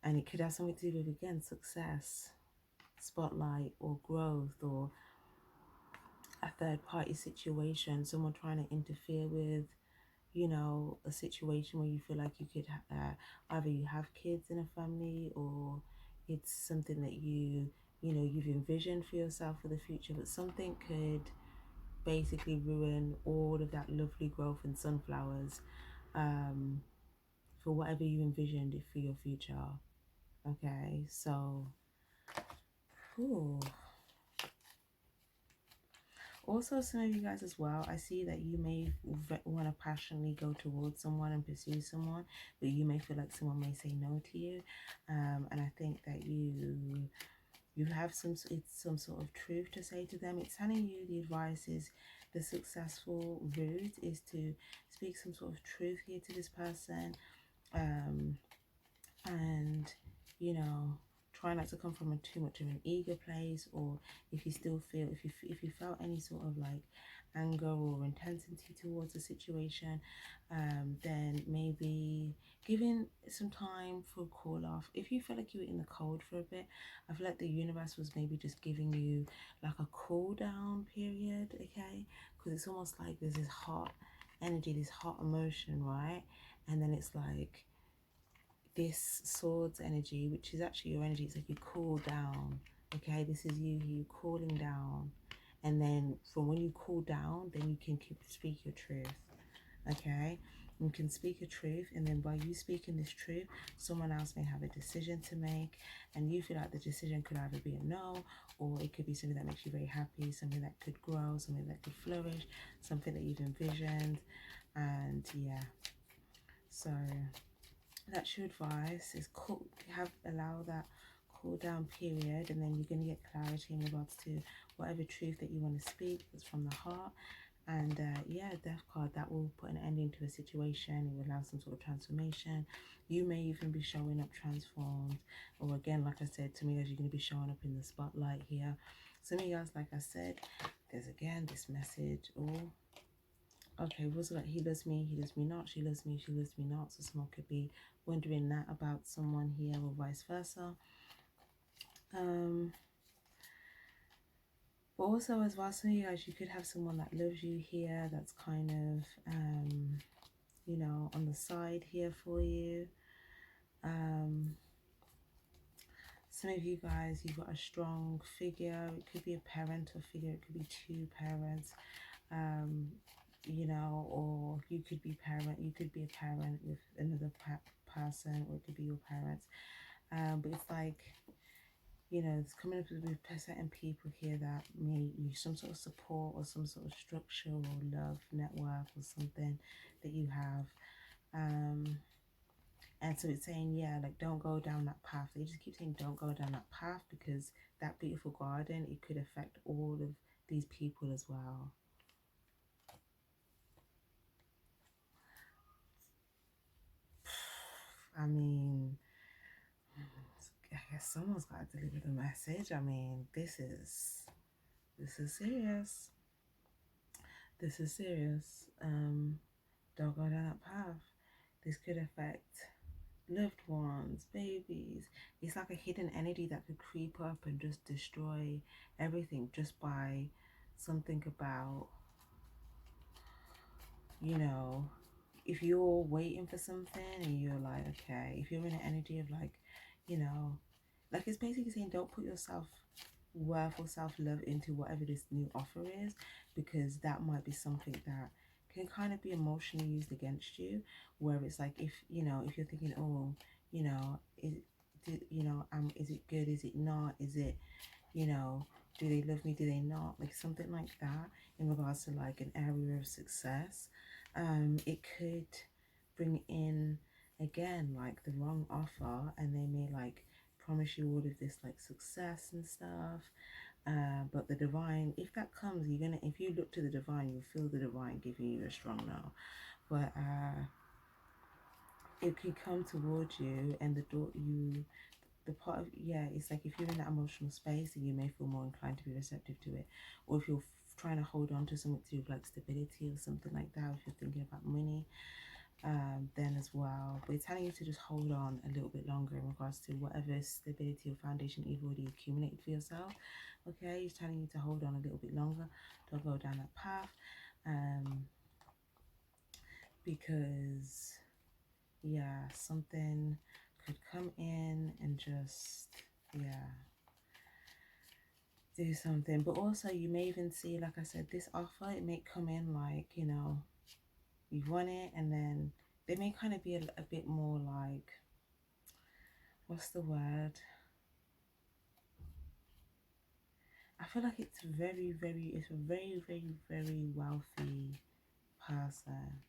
and it could have something to do with, again, success, spotlight, or growth, or a third party situation, someone trying to interfere with, you know, a situation where you feel like you could either you have kids in a family, or it's something that you know, you've envisioned for yourself for the future, but something could basically ruin all of that lovely growth in sunflowers for whatever you envisioned for your future. Okay, so ooh. Also, some of you guys as well, I see that you may want to passionately go towards someone and pursue someone, but you may feel like someone may say no to you. And I think that you have some sort of truth to say to them. It's telling you the advice is, the successful route is to speak some sort of truth here to this person, and you know, try not to come from too much of an ego place, or if you still feel, if you felt any sort of like anger or intensity towards a situation, then maybe giving some time for a call off. If you feel like you were in the cold for a bit, I feel like the universe was maybe just giving you like a cool down period, okay? Because it's almost like there's this hot energy, this hot emotion, right? And then it's like this swords energy, which is actually your energy. It's like you cool down, okay? This is you cooling down, and then from when you cool down, then you can speak your truth, okay? You can speak a truth, and then by you speaking this truth, someone else may have a decision to make, and you feel like the decision could either be a no, or it could be something that makes you very happy, something that could grow, something that could flourish, something that you've envisioned. And yeah, so that's your advice, is allow that cool down period, and then you're going to get clarity in regards to whatever truth that you want to speak that's from the heart. And yeah, death card, that will put an ending to a situation. It will allow some sort of transformation. You may even be showing up transformed, or again, like I said, to me, as you're going to be showing up in the spotlight here. Some of you guys, like I said, there's again this message. Oh, okay, was it like he loves me not, she loves me not? So someone could be wondering that about someone here, or vice versa. But also as well, some of you guys, you could have someone that loves you here, that's kind of you know, on the side here for you. Some of you guys, you've got a strong figure. It could be a parental figure, it could be two parents, you know, or you could be a parent with another person, or it could be your parents. But it's like, you know, it's coming up with certain people here that may use some sort of support, or some sort of structure or love network or something that you have. And so it's saying, yeah, like, don't go down that path. They just keep saying don't go down that path, because that beautiful garden, it could affect all of these people as well. I mean, I guess someone's got to deliver the message. I mean, this is serious. This is serious. Don't go down that path. This could affect loved ones, babies. It's like a hidden energy that could creep up and just destroy everything, just by something about, you know, if you're waiting for something and you're like, okay, if you're in an energy of like, you know, like, it's basically saying don't put yourself worth or self-love into whatever this new offer is, because that might be something that can kind of be emotionally used against you, where it's like, if you know, if you're thinking, oh, you know, is it good, is it not, is it, you know, do they love me, do they not, like something like that in regards to like an area of success. It could bring in again like the wrong offer, and they may like promise you all of this like success and stuff, but the divine, if that comes, you're gonna, if you look to the divine, you'll feel the divine giving you a strong no. But it could come towards you, and the part of, yeah, it's like if you're in that emotional space, and you may feel more inclined to be receptive to it, or if you're trying to hold on to something to like stability or something like that, if you're thinking about money, then as well. But it's telling you to just hold on a little bit longer in regards to whatever stability or foundation you've already accumulated for yourself. Okay, it's telling you to hold on a little bit longer, don't go down that path, because yeah, something could come in and just, yeah, do something. But also you may even see, like I said, this offer, it may come in like, you know, you want it, and then they may kind of be a bit more like, what's the word, I feel like it's it's a very wealthy person,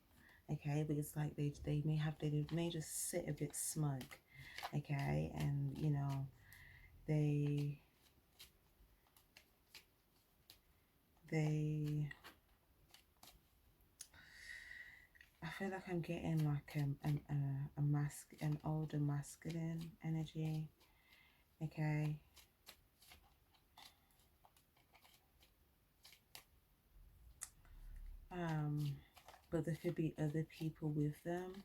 okay? But it's like they may just sit a bit smug, okay? And you know, they I feel like I'm getting like an older masculine energy, okay? But there could be other people with them.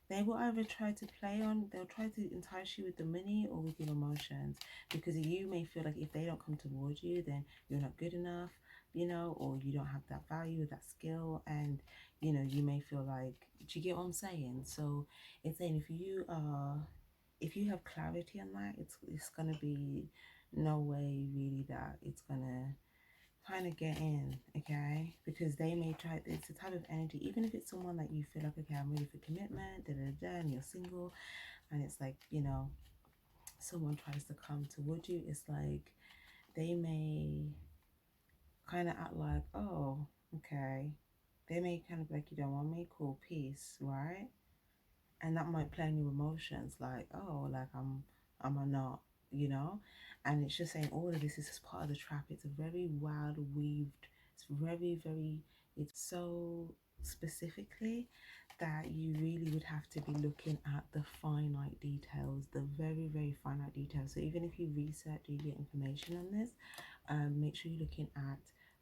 They will either try to they'll try to entice you with the money or with your emotions, because you may feel like if they don't come towards you, then you're not good enough, you know, or you don't have that value or that skill, and you know, you may feel like, do you get what I'm saying? So it's saying if you have clarity on that, it's gonna be no way really that it's gonna kind of get in, okay? Because they may try, it's a type of energy, even if it's someone that you feel like, okay, I'm ready for commitment, and you're single, and it's like, you know, someone tries to come towards you, it's like they may kind of act like, oh, okay. They may kind of be like, you don't want me, cool, peace, right? And that might play on your emotions, like, oh, like am I not, you know? And it's just saying all of this is just part of the trap. It's a very wild weaved, it's very, it's so specifically that you really would have to be looking at the finite details, the very finite details. So even if you research, you get information on this, make sure you're looking at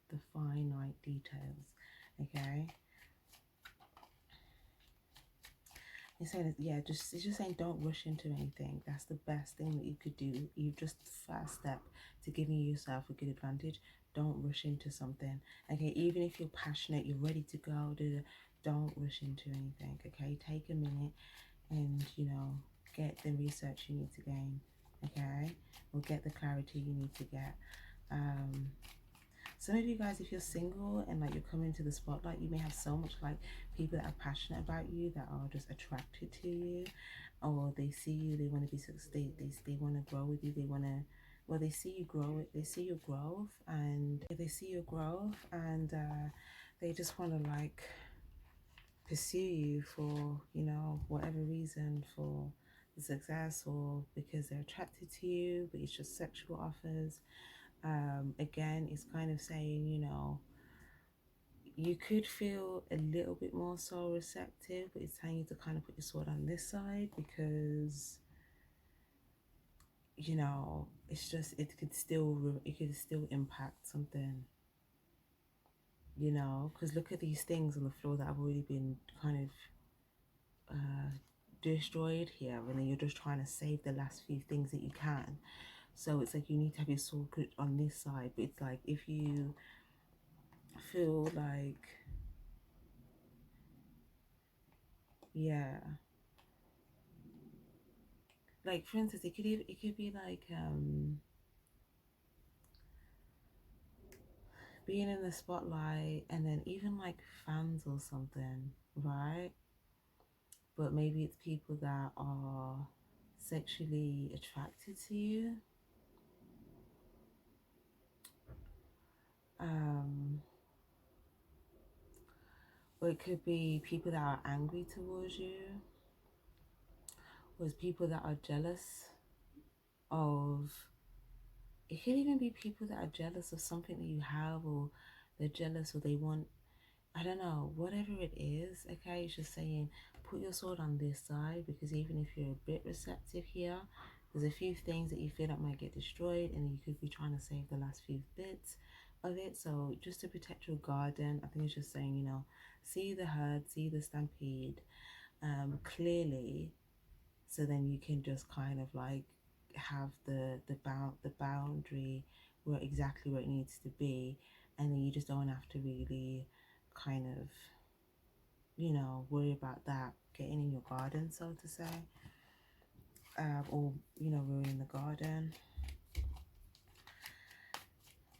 the finite details, okay? It's saying, yeah, it's just saying don't rush into anything. That's the best thing that you could do. You just first step to giving yourself a good advantage. Don't rush into something. Okay, even if you're passionate, you're ready to go, don't rush into anything. Okay, take a minute and, you know, get the research you need to gain. Okay, or get the clarity you need to get. Some of you guys, if you're single and like you're coming to the spotlight, you may have so much like people that are passionate about you, that are just attracted to you, or they see you, they want to be they want to grow with you, they want to, well, they see you grow, they see your growth, and they just want to like pursue you for, you know, whatever reason, for the success, or because they're attracted to you, but it's just sexual offers. Again, it's kind of saying, you know, you could feel a little bit more so receptive, but it's telling you to kind of put your sword on this side, because, you know, it's just, it could still impact something, you know, because look at these things on the floor that have already been kind of destroyed here, and then you're just trying to save the last few things that you can. So it's like you need to have your sword on this side, but it's like if you feel like, yeah, like for instance, it could be like being in the spotlight, and then even like fans or something, right? But maybe it's people that are sexually attracted to you. um or it could be people that are angry towards you, or it's people that are jealous of, it could even be people that are jealous of something that you have, or they're jealous, or they want, I don't know, whatever it is, okay? It's just saying, put your sword on this side, because even if you're a bit receptive here, there's a few things that you feel that might get destroyed, and you could be trying to save the last few bits of it. So just to protect your garden, I think it's just saying, you know, see the herd, see the stampede clearly, so then you can just kind of like have the boundary where exactly where it needs to be, and then you just don't have to really kind of, you know, worry about that getting in your garden, so to say, or, you know, ruining the garden.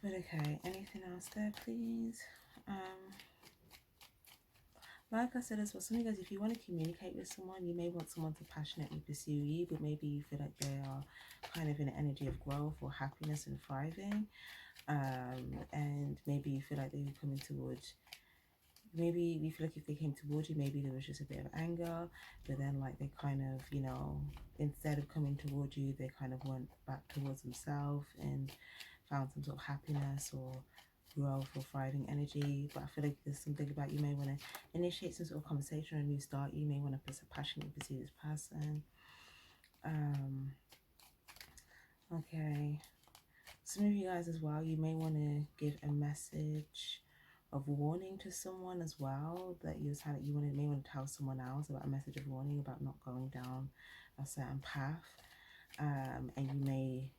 But okay, anything else there, please? Like I said as well, some of you guys, if you want to communicate with someone, you may want someone to passionately pursue you, but maybe you feel like they are kind of in an energy of growth or happiness and thriving, and maybe you feel like they're coming towards, maybe you feel like if they came towards you, maybe there was just a bit of anger, but then like they kind of, you know, instead of coming towards you, they kind of went back towards themselves and found some sort of happiness or growth or thriving energy. But I feel like there's something about, you may want to initiate some sort of conversation or a new start. You may want to passionately pursue this person. Okay, Some of you guys as well, you may want to give a message of warning to someone as well, that you may want to tell someone else about a message of warning about not going down a certain path. And you may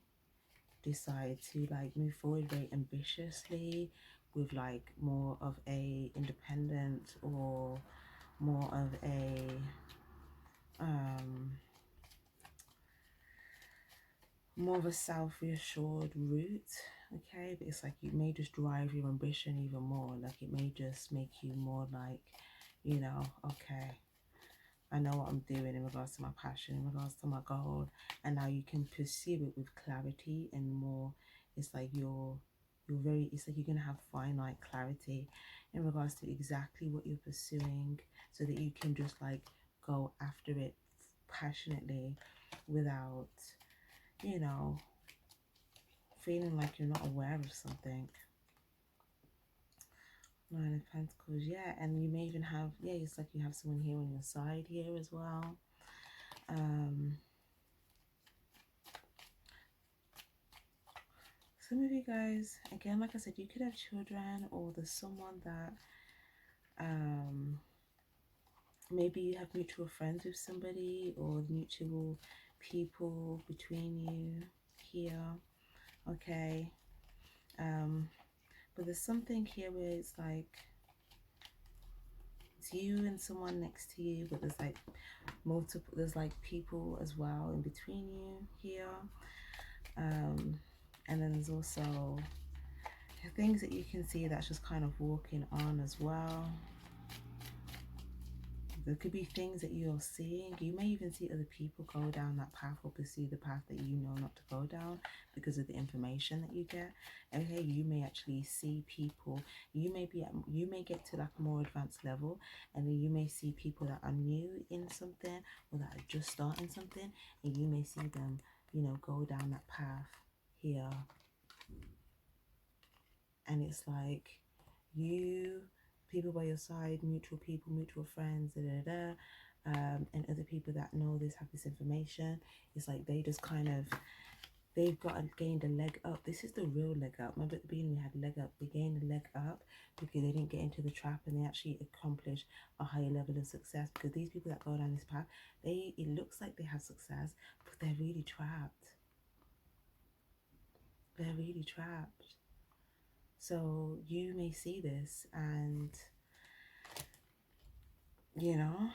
decide to like move forward very ambitiously with like more of a independent or more of a self-reassured route, okay? But it's like you may just drive your ambition even more. Like it may just make you more like, you know, okay, I know what I'm doing in regards to my passion, in regards to my goal, and now you can pursue it with clarity and more. It's like it's like you're gonna have finite clarity in regards to exactly what you're pursuing, so that you can just like go after it passionately without, you know, feeling like you're not aware of something. Nine of Pentacles, yeah, and you may even have, yeah, it's like you have someone here on your side here as well. Some of you guys, again, like I said, you could have children, or there's someone that maybe you have mutual friends with somebody, or mutual people between you here, okay? But there's something here where it's like it's you and someone next to you, but there's like there's like people as well in between you here. And then there's also things that you can see that's just kind of walking on as well. There could be things that you're seeing. You may even see other people go down that path or pursue the path that you know not to go down because of the information that you get. Okay, you may actually see people. You may get to like a more advanced level, and then you may see people that are new in something or that are just starting something, and you may see them, you know, go down that path here. And it's like people by your side, mutual people, mutual friends, and other people that know this, have this information. It's like they just kind of, they've gained a leg up. This is the real leg up. Remember at the beginning we had leg up. They gained a leg up because they didn't get into the trap, and they actually accomplished a higher level of success. Because these people that go down this path, it looks like they have success, but they're really trapped. They're really trapped. So you may see this, and you know,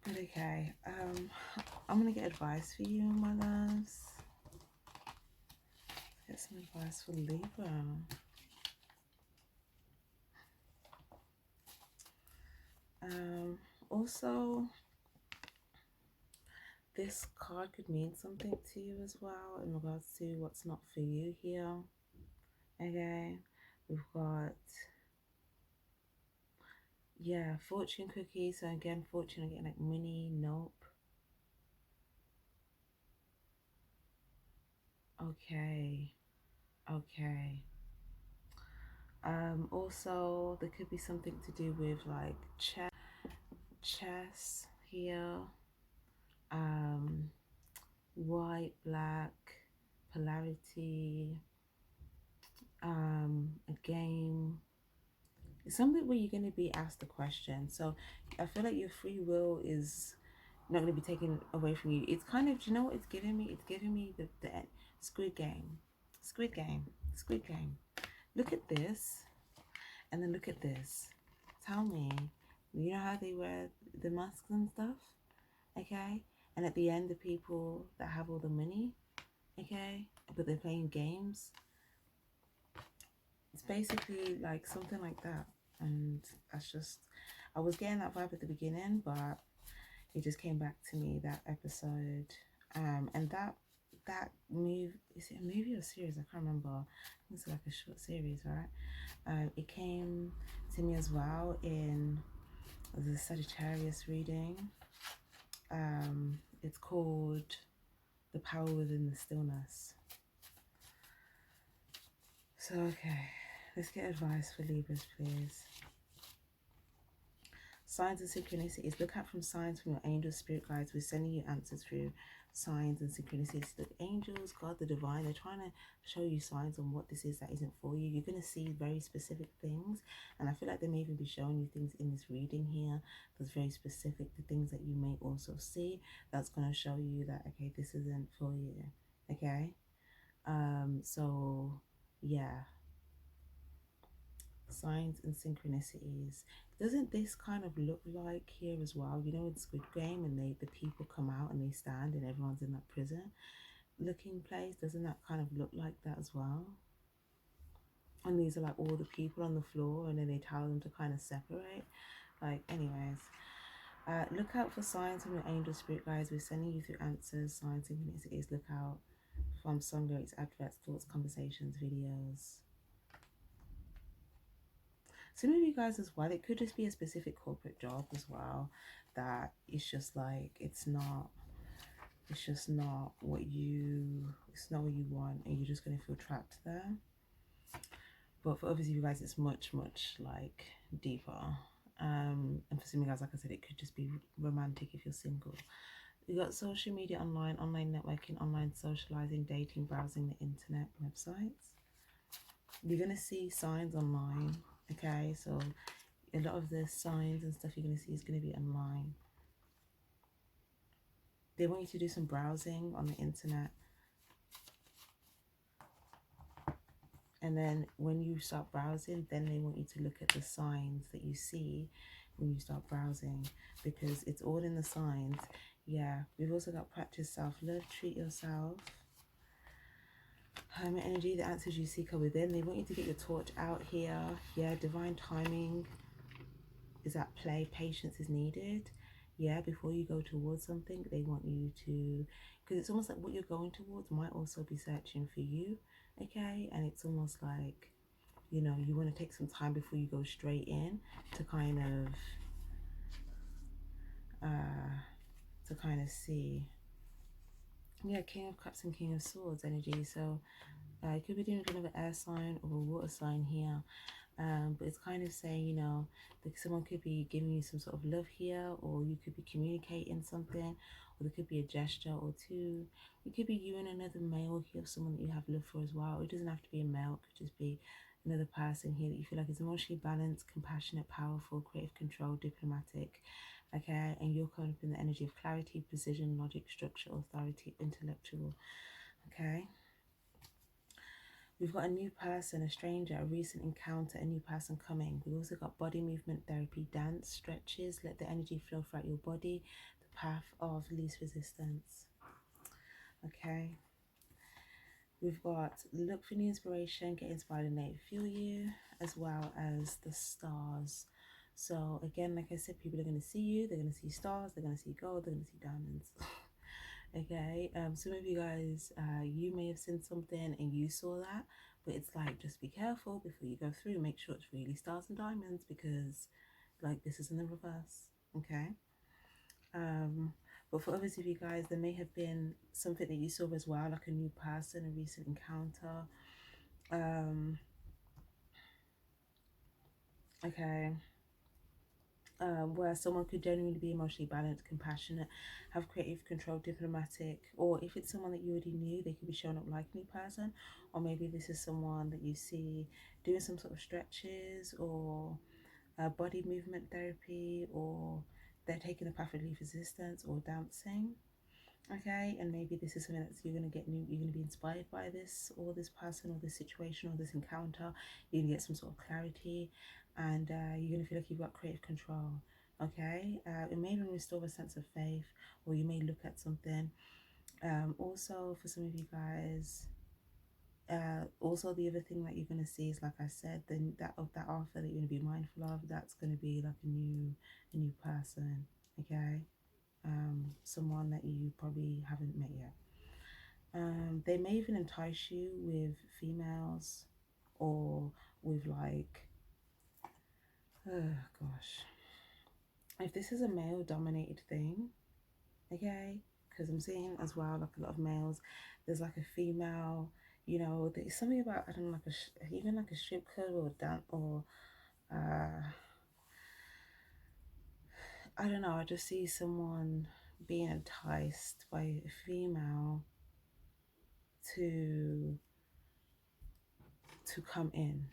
but okay, I'm gonna get advice for you, my loves. Let's get some advice for Libra. Also, this card could mean something to you as well in regards to what's not for you here. Okay, we've got, yeah, fortune cookie. So again, fortune, again, like money. Nope. Okay. Also there could be something to do with like chess here. White, black, polarity, a game. It's something where you're going to be asked a question. So I feel like your free will is not going to be taken away from you. It's kind of, do you know what it's giving me? It's giving me the Squid Game. Squid Game. Squid Game. Look at this, and then look at this. Tell me, you know how they wear the masks and stuff? Okay? And at the end, the people that have all the money, okay, but they're playing games. It's basically like something like that. And that's just, I was getting that vibe at the beginning, but it just came back to me, that episode. And that move, is it a movie or a series? I can't remember. I think it's like a short series, right? It came to me as well in the Sagittarius reading. It's called The Power Within the Stillness. So, okay, let's get advice for Libras, please. Signs and synchronicities. Look out from signs from your angel spirit guides. We're sending you answers through signs and synchronicities. The angels, God, the divine, they're trying to show you signs on what this is that isn't for you. You're going to see very specific things, and I feel like they may even be showing you things in this reading here that's very specific to things that you may also see, that's going to show you that, okay, this isn't for you. Okay, so yeah, signs and synchronicities. Doesn't this kind of look like here as well, you know, in Squid Game, and the people come out and they stand and everyone's in that prison looking place? Doesn't that kind of look like that as well? And these are like all the people on the floor, and then they tell them to kind of separate. Like, anyways, look out for signs from your angel spirit guides. We're sending you through answers, signs, synchronicities. Look out from song lyrics, adverts, thoughts, conversations, videos. Some of you guys as well, it could just be a specific corporate job as well, that it's just like, it's just not what you, it's not what you want, and you're just going to feel trapped there. But for others of you guys, it's much like deeper. And for some of you guys, like I said, it could just be romantic if you're single. You got social media, online networking, online socializing, dating, browsing the internet, websites. You're going to see signs online. Okay, so a lot of the signs and stuff you're going to see is going to be online. They want you to do some browsing on the internet. And then when you start browsing, then they want you to look at the signs that you see when you start browsing, because it's all in the signs. Yeah, we've also got practice self-love, treat yourself. Hermit energy, the answers you seek are within. They want you to get your torch out here. Yeah, divine timing is at play. Patience is needed. Yeah, before you go towards something, they want you to, because it's almost like what you're going towards might also be searching for you. Okay, and it's almost like, you know, you want to take some time before you go straight in to kind of see. Yeah, King of Cups and King of Swords energy. So you could be doing another air sign or a water sign here. But it's kind of saying, you know, that someone could be giving you some sort of love here, or you could be communicating something, or there could be a gesture or two. It could be you and another male here, someone that you have love for as well. It doesn't have to be a male, it could just be another person here that you feel like is emotionally balanced, compassionate, powerful, creative, control, diplomatic. Okay, and you're coming up in the energy of clarity, precision, logic, structure, authority, intellectual. Okay. We've got a new person, a stranger, a recent encounter, a new person coming. We've also got body movement therapy, dance, stretches. Let the energy flow throughout your body. The path of least resistance. Okay. We've got look for new inspiration, get inspired and let it fuel you, as well as the stars. So again, like I said, people are going to see you. They're going to see stars. They're going to see gold. They're going to see diamonds. Okay, some of you guys, you may have seen something and you saw that, but it's like, just be careful before you go through. Make sure it's really stars and diamonds, because like this is in the reverse. Okay, but for others of you guys, there may have been something that you saw as well, like a new person, a recent encounter. Okay, where someone could genuinely be emotionally balanced, compassionate, have creative control, diplomatic, or if it's someone that you already knew, they could be showing up like a new person, or maybe this is someone that you see doing some sort of stretches or body movement therapy, or they're taking the path of least resistance or dancing. Okay, and maybe this is something that you're going to get new, you're going to be inspired by this, or this person, or this situation, or this encounter. You're going to get some sort of clarity, and you're going to feel like you've got creative control. Okay, it may even restore a sense of faith, or you may look at something. Also, for some of you guys, also the other thing that you're going to see is, like I said, then that author that you're going to be mindful of, that's going to be like a new person. Okay. Someone that you probably haven't met yet. They may even entice you with females, or with like, oh gosh, if this is a male dominated thing, okay, because I'm seeing as well like a lot of males, there's like a female, you know, there's something about, I don't know, like even like a strip club or dance, or I don't know, I just see someone being enticed by a female to come in.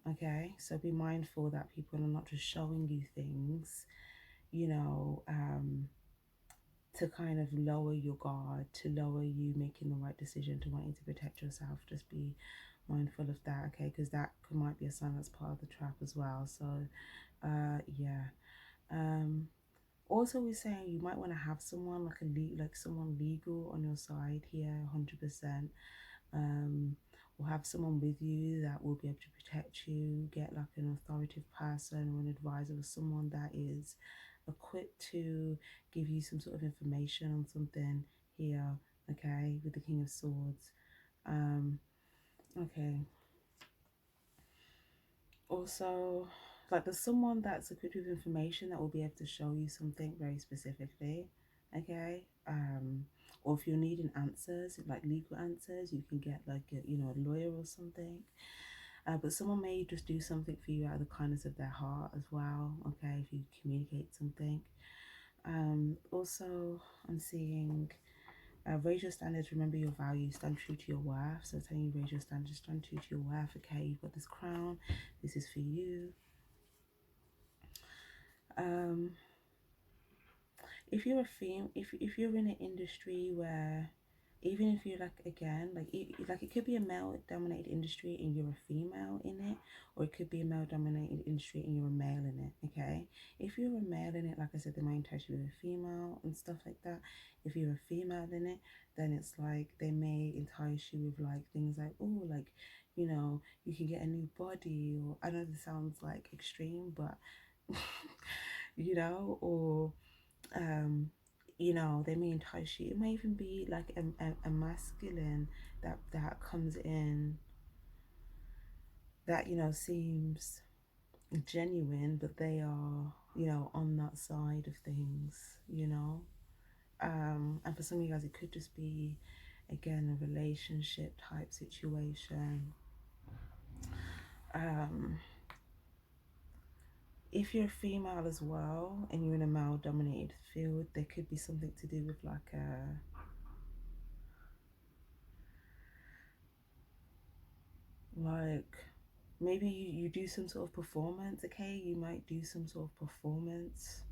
Okay, so be mindful that people are not just showing you things, you know, to kind of lower your guard, to lower you making the right decision, to wanting to protect yourself. Just be mindful of that, okay? Because that might be a sign that's part of the trap as well. So yeah. Also, we're saying you might want to have someone like someone legal on your side here, 100%. Or have someone with you that will be able to protect you. Get like an authoritative person or an advisor or someone that is equipped to give you some sort of information on something here, okay, with the King of Swords. Okay. Also, like there's someone that's equipped with information that will be able to show you something very specifically, okay? Or if you're needing answers, like legal answers, you can get like a, you know, a lawyer or something. But someone may just do something for you out of the kindness of their heart as well, okay, if you communicate something. Also, I'm seeing raise your standards, remember your values, stand true to your worth. So telling you raise your standards, stand true to your worth, okay? You've got this crown, this is for you. If you're a if you're in an industry where, even if you're like, again, like it could be a male dominated industry and you're a female in it, or it could be a male dominated industry and you're a male in it, okay? If you're a male in it, like I said, they might entice you with a female and stuff like that. If you're a female in it, then it's like they may entice you with like things like, oh, like, you know, you can get a new body, or I know this sounds like extreme, but you know, or you know, they may entice you. It may even be like a masculine that comes in that, you know, seems genuine, but they are, you know, on that side of things, you know. And for some of you guys, it could just be, again, a relationship type situation. If you're a female as well and you're in a male dominated field, there could be something to do with like a, like maybe you do some sort of performance, okay? You might do some sort of performance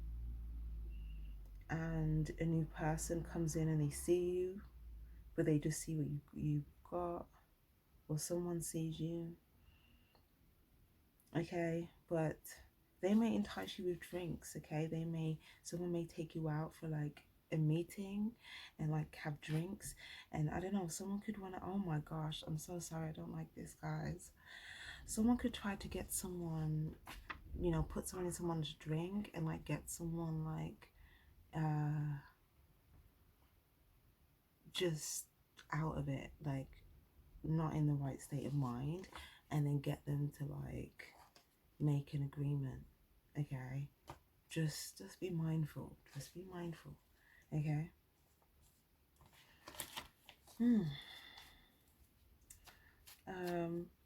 and a new person comes in and they see you, but they just see what you got, or someone sees you, okay? But they may entice you with drinks, okay? Someone may take you out for like a meeting and like have drinks, and I don't know, someone could want to, oh my gosh, I'm so sorry, I don't like this, guys. Someone could try to get someone, you know, put someone in someone's drink and like get someone like just out of it, like not in the right state of mind, and then get them to like make an agreement, okay? Just be mindful, just be mindful, okay?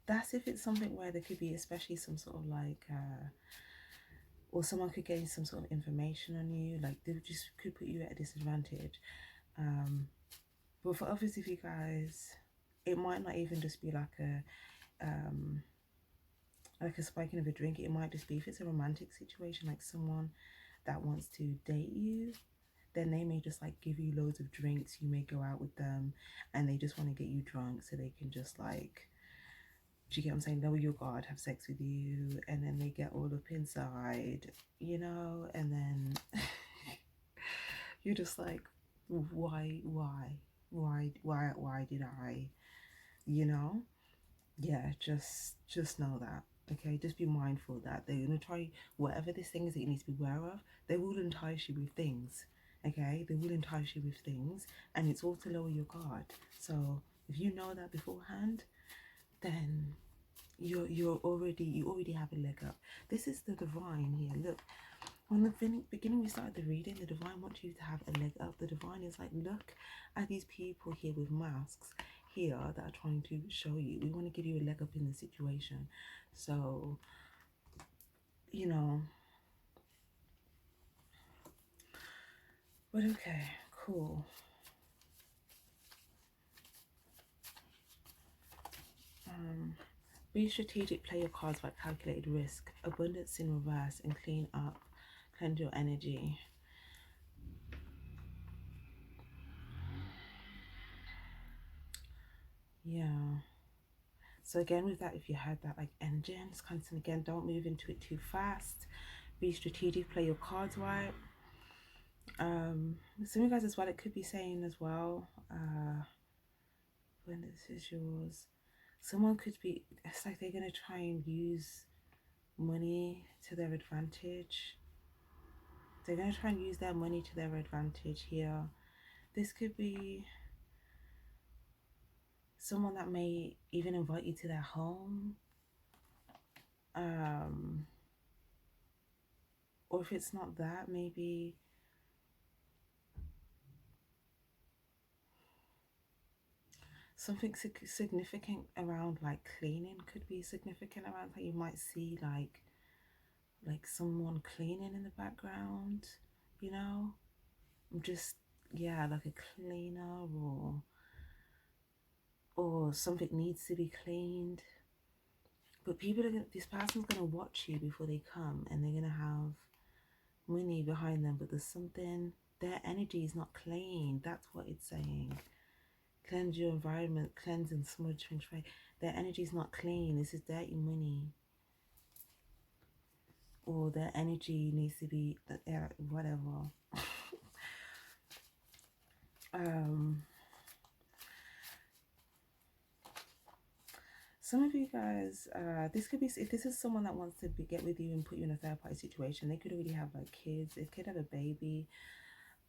That's if it's something where there could be especially some sort of like or someone could gain some sort of information on you, like they just could put you at a disadvantage. But for others of you guys, it might not even just be like a spiking of a drink. It might just be, if it's a romantic situation, like someone that wants to date you, then they may just like give you loads of drinks. You may go out with them and they just want to get you drunk so they can just like, do you get what I'm saying, lower your guard, have sex with you, and then they get all up inside, you know, and then you're just like, why did I, you know? Yeah, just know that, okay? Just be mindful that they're gonna try whatever this thing is that you need to be aware of. They will entice you with things, okay? They will entice you with things, and it's all to lower your guard. So if you know that beforehand, then you already have a leg up. This is the divine here. Look, from the beginning we started the reading, the divine wants you to have a leg up. The divine is like, look at these people here with masks here that are trying to show you. We want to give you a leg up in the situation. So, you know, but okay, Cool. Be strategic, play your cards like calculated risk. Abundance in reverse and clean up. Cleanse your energy. Yeah. So again, with that, if you had that like engine, it's constant again, don't move into it too fast. Be strategic, play your cards right. Some of you guys as well, it could be saying as well, when this is yours, someone could be, it's like they're going to try and use money to their advantage. They're going to try and use their money to their advantage here. This could be someone that may even invite you to their home. Or if it's not that, maybe something significant around like cleaning could be significant around, like you might see like someone cleaning in the background, you know, just, yeah, like a cleaner, or something needs to be cleaned. But people are gonna, this person's gonna watch you before they come, and they're gonna have money behind them, but there's something, their energy is not clean. That's what it's saying. Cleanse your environment, cleanse and smudge, their energy is not clean. This is dirty money. Or their energy needs to be, whatever. Some of you guys, this could be, if this is someone that wants to get with you and put you in a third party situation, they could already have like kids. They could have a baby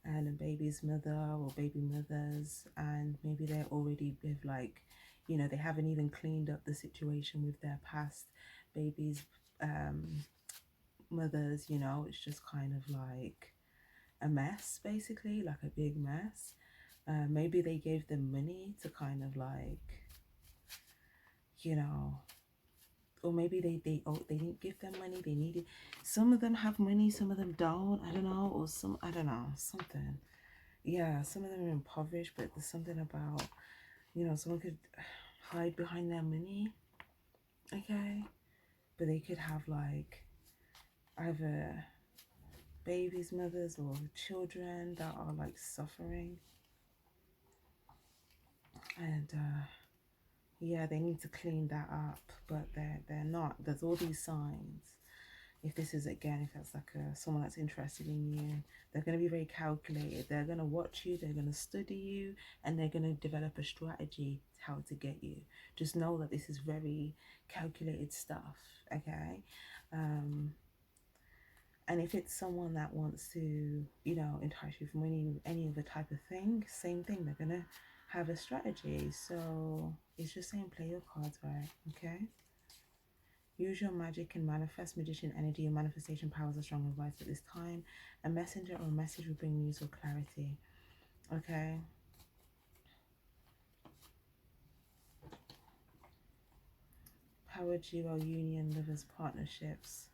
and a baby's mother or baby mothers, and maybe they're already with like, you know, they haven't even cleaned up the situation with their past babies, mothers, you know, it's just kind of like a mess, basically, like a big mess. Maybe they gave them money to kind of like, you know, or maybe they didn't give them money, they needed, some of them have money, some of them don't, I don't know, or some, I don't know, something. Yeah, some of them are impoverished, but there's something about, you know, someone could hide behind their money, okay, but they could have like either babies, mothers, or children that are like suffering, and yeah, they need to clean that up, but they're not. There's all these signs. If this is, again, if that's like someone that's interested in you, they're going to be very calculated. They're going to watch you, they're going to study you, and they're going to develop a strategy how to get you. Just know that this is very calculated stuff, okay? And if it's someone that wants to, you know, entice you for money, any other type of thing, same thing, they're going to have a strategy. So it's just saying play your cards right, okay? Use your magic and manifest. Magician energy. Your manifestation powers are strong advice at this time. A messenger or a message will bring news or clarity, okay? Power duo, union, lovers, partnerships.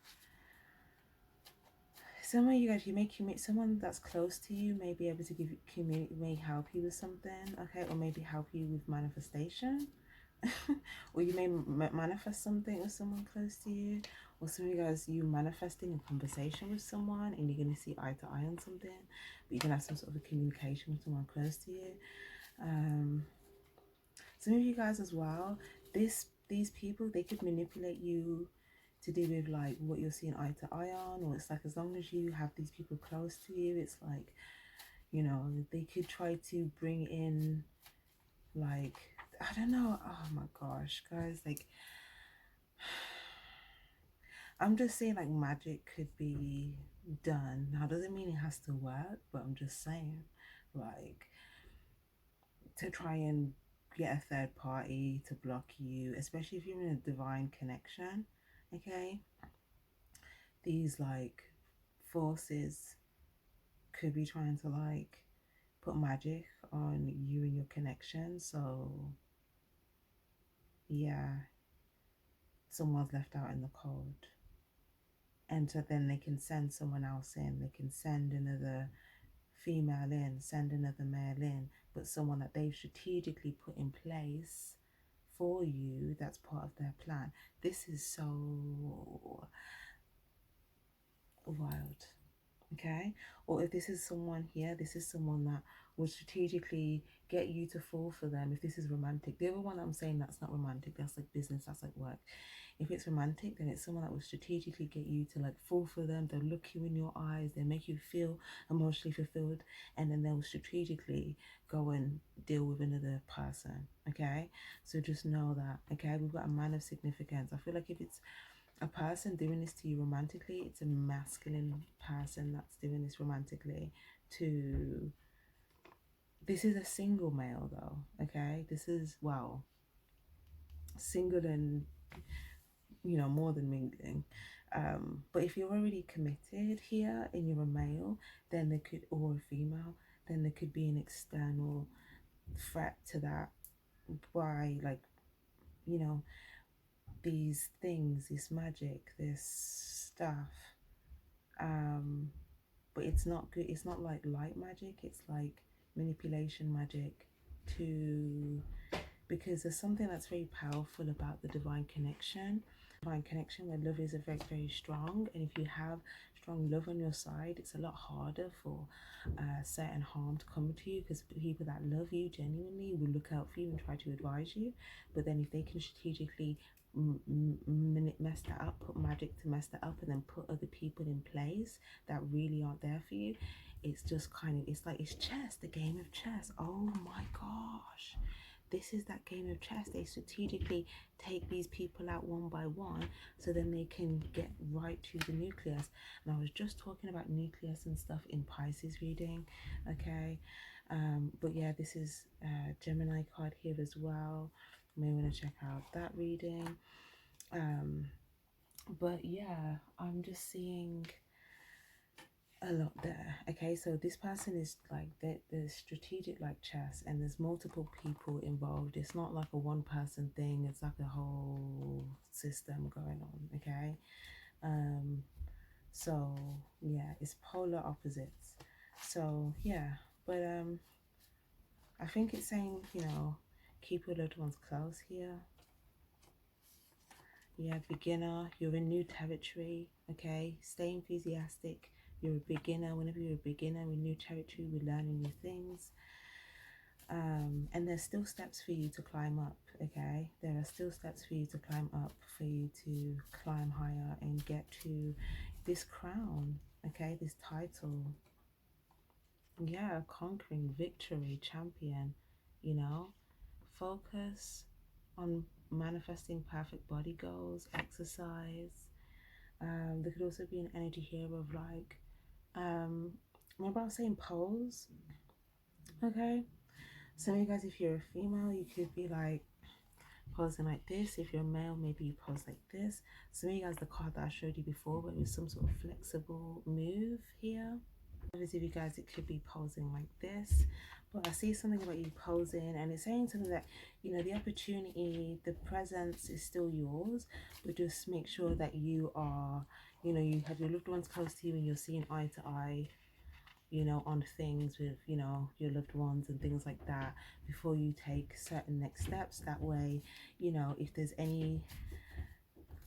Some of you guys, you may someone that's close to you may be able to give you, may help you with something, okay, or maybe help you with manifestation. Or you may manifest something with someone close to you, or some of you guys, you manifesting a conversation with someone and you're going to see eye to eye on something, but you're going to have some sort of a communication with someone close to you. Some of you guys as well, these people, they could manipulate you to do with like what you're seeing eye to eye on, or it's like as long as you have these people close to you, it's like, you know, they could try to bring in like, I don't know, oh my gosh, guys, like, I'm just saying like magic could be done. Now doesn't mean it has to work, but I'm just saying like to try and get a third party to block you, especially if you're in a divine connection, okay? These like forces could be trying to like put magic on you and your connection. So yeah, someone's left out in the cold, and so then they can send someone else in, they can send another female in, send another male in, but someone that they've strategically put in place for you, that's part of their plan. This is so wild. Okay, or if this is someone here, this is someone that would strategically get you to fall for them. If this is romantic, the other one I'm saying, that's not romantic, that's like business, that's like work. If it's romantic, then it's someone that will strategically get you to like fall for them. They'll look you in your eyes, they make you feel emotionally fulfilled, and then they'll strategically go and deal with another person. Okay, so just know that. Okay, we've got a man of significance. I feel like if it's a person doing this to you romantically, it's a masculine person that's doing this romantically to, this is a single male though. Okay, this is, well, single and, you know, more than mingling. But if you're already committed here and you're a male, then there could, or a female, then there could be an external threat to that by, like, you know, these things, this magic, this stuff. But it's not good. It's not like light magic, it's like manipulation magic to, because there's something that's very powerful about the divine connection where love is a very, very strong, and if you have strong love on your side, it's a lot harder for certain harm to come to you, because people that love you genuinely will look out for you and try to advise you. But then if they can strategically mess that up, put magic to mess that up, and then put other people in place that really aren't there for you, it's just kind of, it's like, it's chess, the game of chess. Oh my gosh, this is that game of chess. They strategically take these people out one by one, so then they can get right to the nucleus. And I was just talking about nucleus and stuff in Pisces reading. Okay, but yeah, this is Gemini card here as well. You may want to check out that reading. But yeah, I'm just seeing a lot there. Okay, so this person is like, there's strategic like chess, and there's multiple people involved. It's not like a one person thing, it's like a whole system going on. Okay, so yeah, it's polar opposites. So yeah, but I think it's saying, you know, keep your loved ones close here. Yeah, beginner, you're in new territory. Okay, stay enthusiastic. You're a beginner. Whenever you're a beginner in new territory, we're learning new things. And there's still steps for you to climb up. Okay, there are still steps for you to climb up, for you to climb higher and get to this crown. Okay, this title. Yeah, conquering, victory, champion. You know, focus on manifesting perfect body goals, exercise. There could also be an energy here of like, remember I was saying pose? Okay, so you guys, if you're a female, you could be like posing like this. If you're a male, maybe you pose like this. So you guys, the card that I showed you before, but it was some sort of flexible move here. Obviously, if you guys, it could be posing like this, but I see something about you posing, and it's saying something that, you know, the opportunity, the presence is still yours, but just make sure that you are, you know, you have your loved ones close to you and you're seeing eye to eye, you know, on things with, you know, your loved ones and things like that before you take certain next steps. That way, you know, if there's any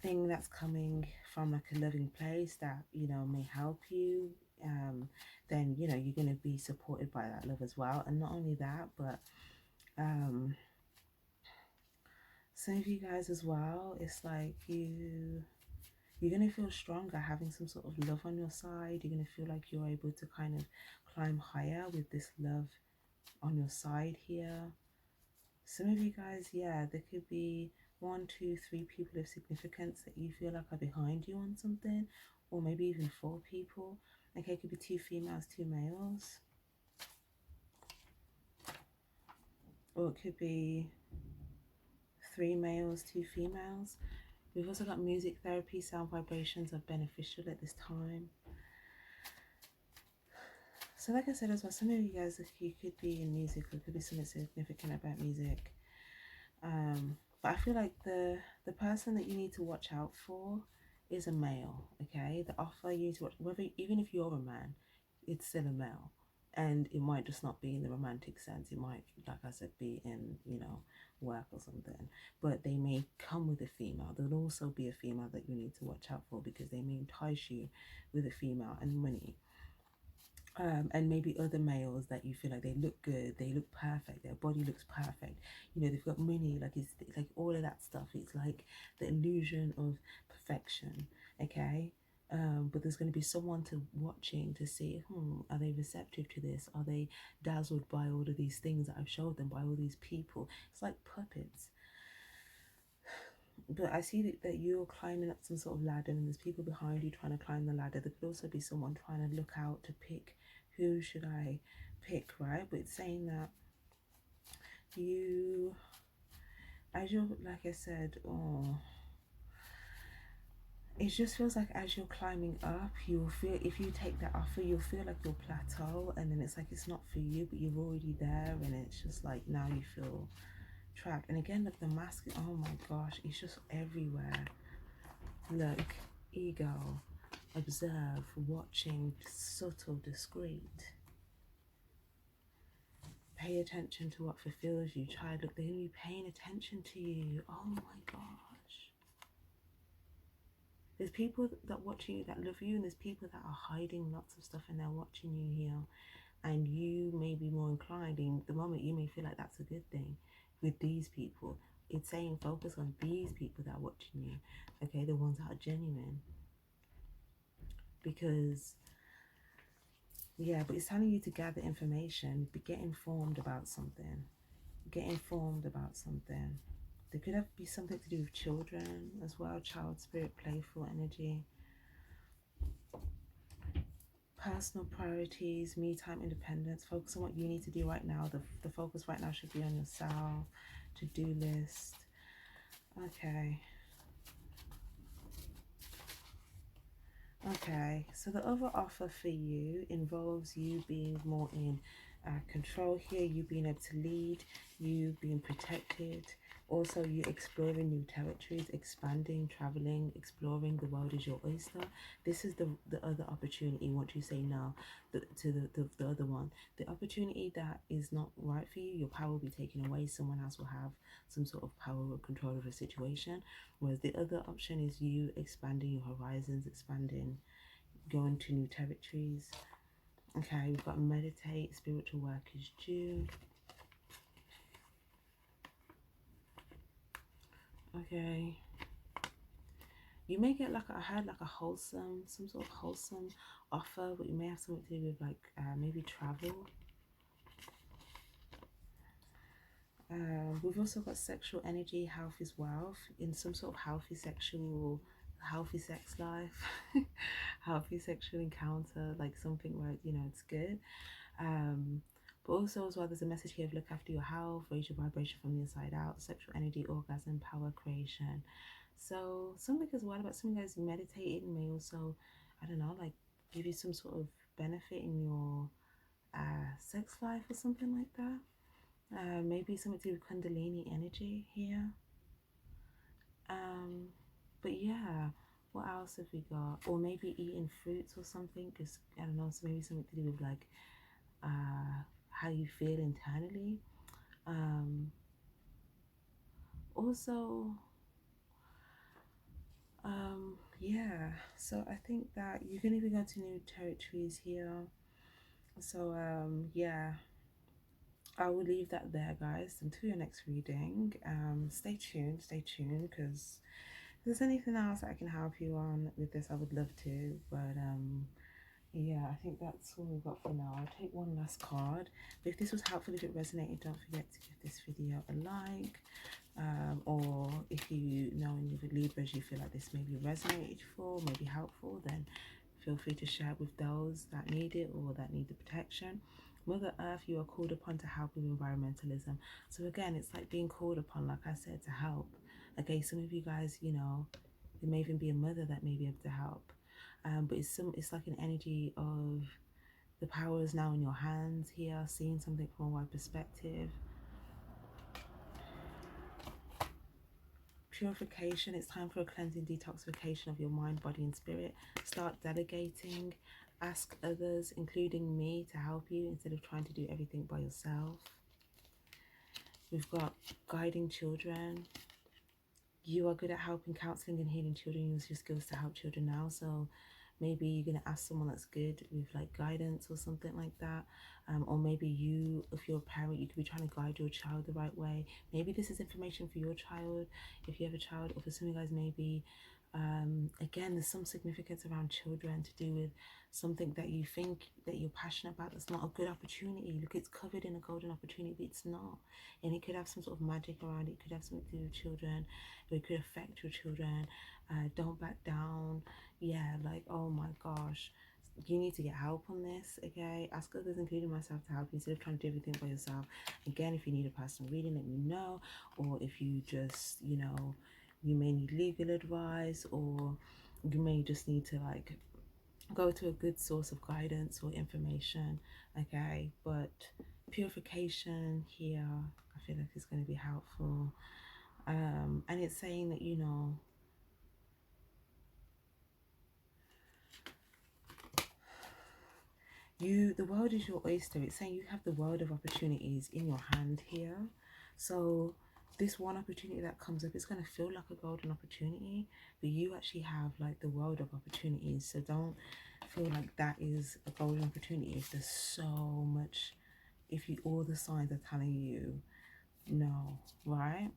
thing that's coming from like a loving place that, you know, may help you, then, you know, you're going to be supported by that love as well. And not only that, but some of you guys as well, it's like you're going to feel stronger having some sort of love on your side. You're going to feel like you're able to kind of climb higher with this love on your side here. Some of you guys, yeah, there could be 1, 2, 3 people of significance that you feel like are behind you on something, or maybe even 4 people. Okay, it could be 2 females, 2 males, or it could be 3 males, 2 females. We've also got music therapy, sound vibrations are beneficial at this time. So like I said as well, some of you guys, you could be in music, or it could be something significant about music. But I feel like the person that you need to watch out for is a male. Okay, the offer you need to watch, whether, even if you're a man, it's still a male. And it might just not be in the romantic sense. It might, like I said, be in, you know, work or something. But they may come with a female. There'll also be a female that you need to watch out for, because they may entice you with a female and money. And maybe other males that you feel like they look good, they look perfect, their body looks perfect, you know, they've got money, like it's like all of that stuff. It's like the illusion of perfection, okay? But there's going to be someone to watching to see, are they receptive to this? Are they dazzled by all of these things that I've showed them, by all these people? It's like puppets. But I see that you're climbing up some sort of ladder, and there's people behind you trying to climb the ladder. There could also be someone trying to look out to pick, who should I pick, right? But it's saying that you, as you're, like I said, it just feels like as you're climbing up, you'll feel, if you take that offer, you'll feel like you'll plateau, and then it's like it's not for you, but you're already there, and it's just like now you feel trapped. And again, look, the mask, oh my gosh, it's just everywhere. Look, ego, observe, watching, subtle, discreet. Pay attention to what fulfills you. Child, look, they're going to be paying attention to you. Oh my gosh. There's people that watch you, that love you, and there's people that are hiding lots of stuff and they're watching you here. And you may be more inclined, in the moment you may feel like that's a good thing with these people. It's saying focus on these people that are watching you, okay, the ones that are genuine. Because, yeah, but it's telling you to gather information, get informed about something. Get informed about something. There could have be something to do with children as well, child spirit, playful energy. Personal priorities, me time, independence. Focus on what you need to do right now. The focus right now should be on yourself. To-do list. Okay. Okay, so the other offer for you involves you being more in control here, you being able to lead, you being protected, also you exploring new territories, expanding, traveling, exploring. The world is your oyster. This is the other opportunity. Once you say no to the other one, the opportunity that is not right for you, your power will be taken away. Someone else will have some sort of power or control of a situation, whereas the other option is you expanding your horizons, expanding, going to new territories. Okay, we've got meditate, spiritual work is due. Okay, you may get, like I heard, like a wholesome, some sort of wholesome offer, but you may have something to do with like maybe travel. We've also got sexual energy, health is wealth, in some sort of healthy sex life, healthy sexual encounter, like something where, you know, it's good. But also as well, there's a message here of look after your health, raise your vibration from the inside out, sexual energy, orgasm, power creation. So something as well about something that's meditating may also, I don't know, like give you some sort of benefit in your sex life or something like that. Maybe something to do with Kundalini energy here. But yeah, what else have we got? Or maybe eating fruits or something, because I don't know, so maybe something to do with like how you feel internally. Also, yeah, so I think that you're going to be going to new territories here. So yeah, I will leave that there, guys, until your next reading. Stay tuned, because if there's anything else that I can help you on with this, I would love to. But yeah, I think that's all we've got for now. I'll take one last card. But if this was helpful, if it resonated, don't forget to give this video a like. Or if you know any of the Libras you feel like this maybe resonated for, maybe helpful, then feel free to share it with those that need it or that need the protection. Mother Earth, you are called upon to help with environmentalism. So again, it's like being called upon, like I said, to help. Okay, some of you guys, you know, there may even be a mother that may be able to help. But it's like an energy of the power is now in your hands here, seeing something from a wide perspective. Purification, it's time for a cleansing detoxification of your mind, body and spirit. Start delegating. Ask others, including me, to help you instead of trying to do everything by yourself. We've got guiding children. You are good at helping, counseling, and healing children. Use your skills to help children now. So maybe you're going to ask someone that's good with like guidance or something like that. Or maybe you, if you're a parent, you could be trying to guide your child the right way. Maybe this is information for your child, if you have a child, or for some of you guys, maybe again, there's some significance around children to do with something that you think that you're passionate about that's not a good opportunity. Look, it's covered in a golden opportunity, but it's not. And it could have some sort of magic around it. It could have something to do with children, or it could affect your children. Don't back down. Yeah, like, oh my gosh, you need to get help on this. Okay, ask others, including myself, to help you instead of trying to do everything by yourself. Again, if you need a personal reading, let me know. Or if you just, you know, you may need legal advice, or you may just need to like go to a good source of guidance or information. Okay, but purification here, I feel like it's going to be helpful. And it's saying that, you know, the world is your oyster. It's saying you have the world of opportunities in your hand here. So this one opportunity that comes up, it's going to feel like a golden opportunity, but you actually have like the world of opportunities. So don't feel like that is a golden opportunity if there's so much, if you, all the signs are telling you no, right?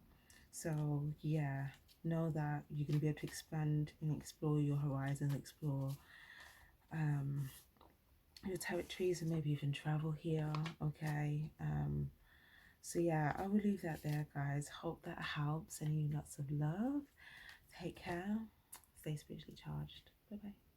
So yeah, know that you're going to be able to expand and explore your horizons, explore your territories, and maybe even travel here. Okay, so yeah, I will leave that there, guys. Hope that helps, and you lots of love. Take care, stay spiritually charged. Bye bye.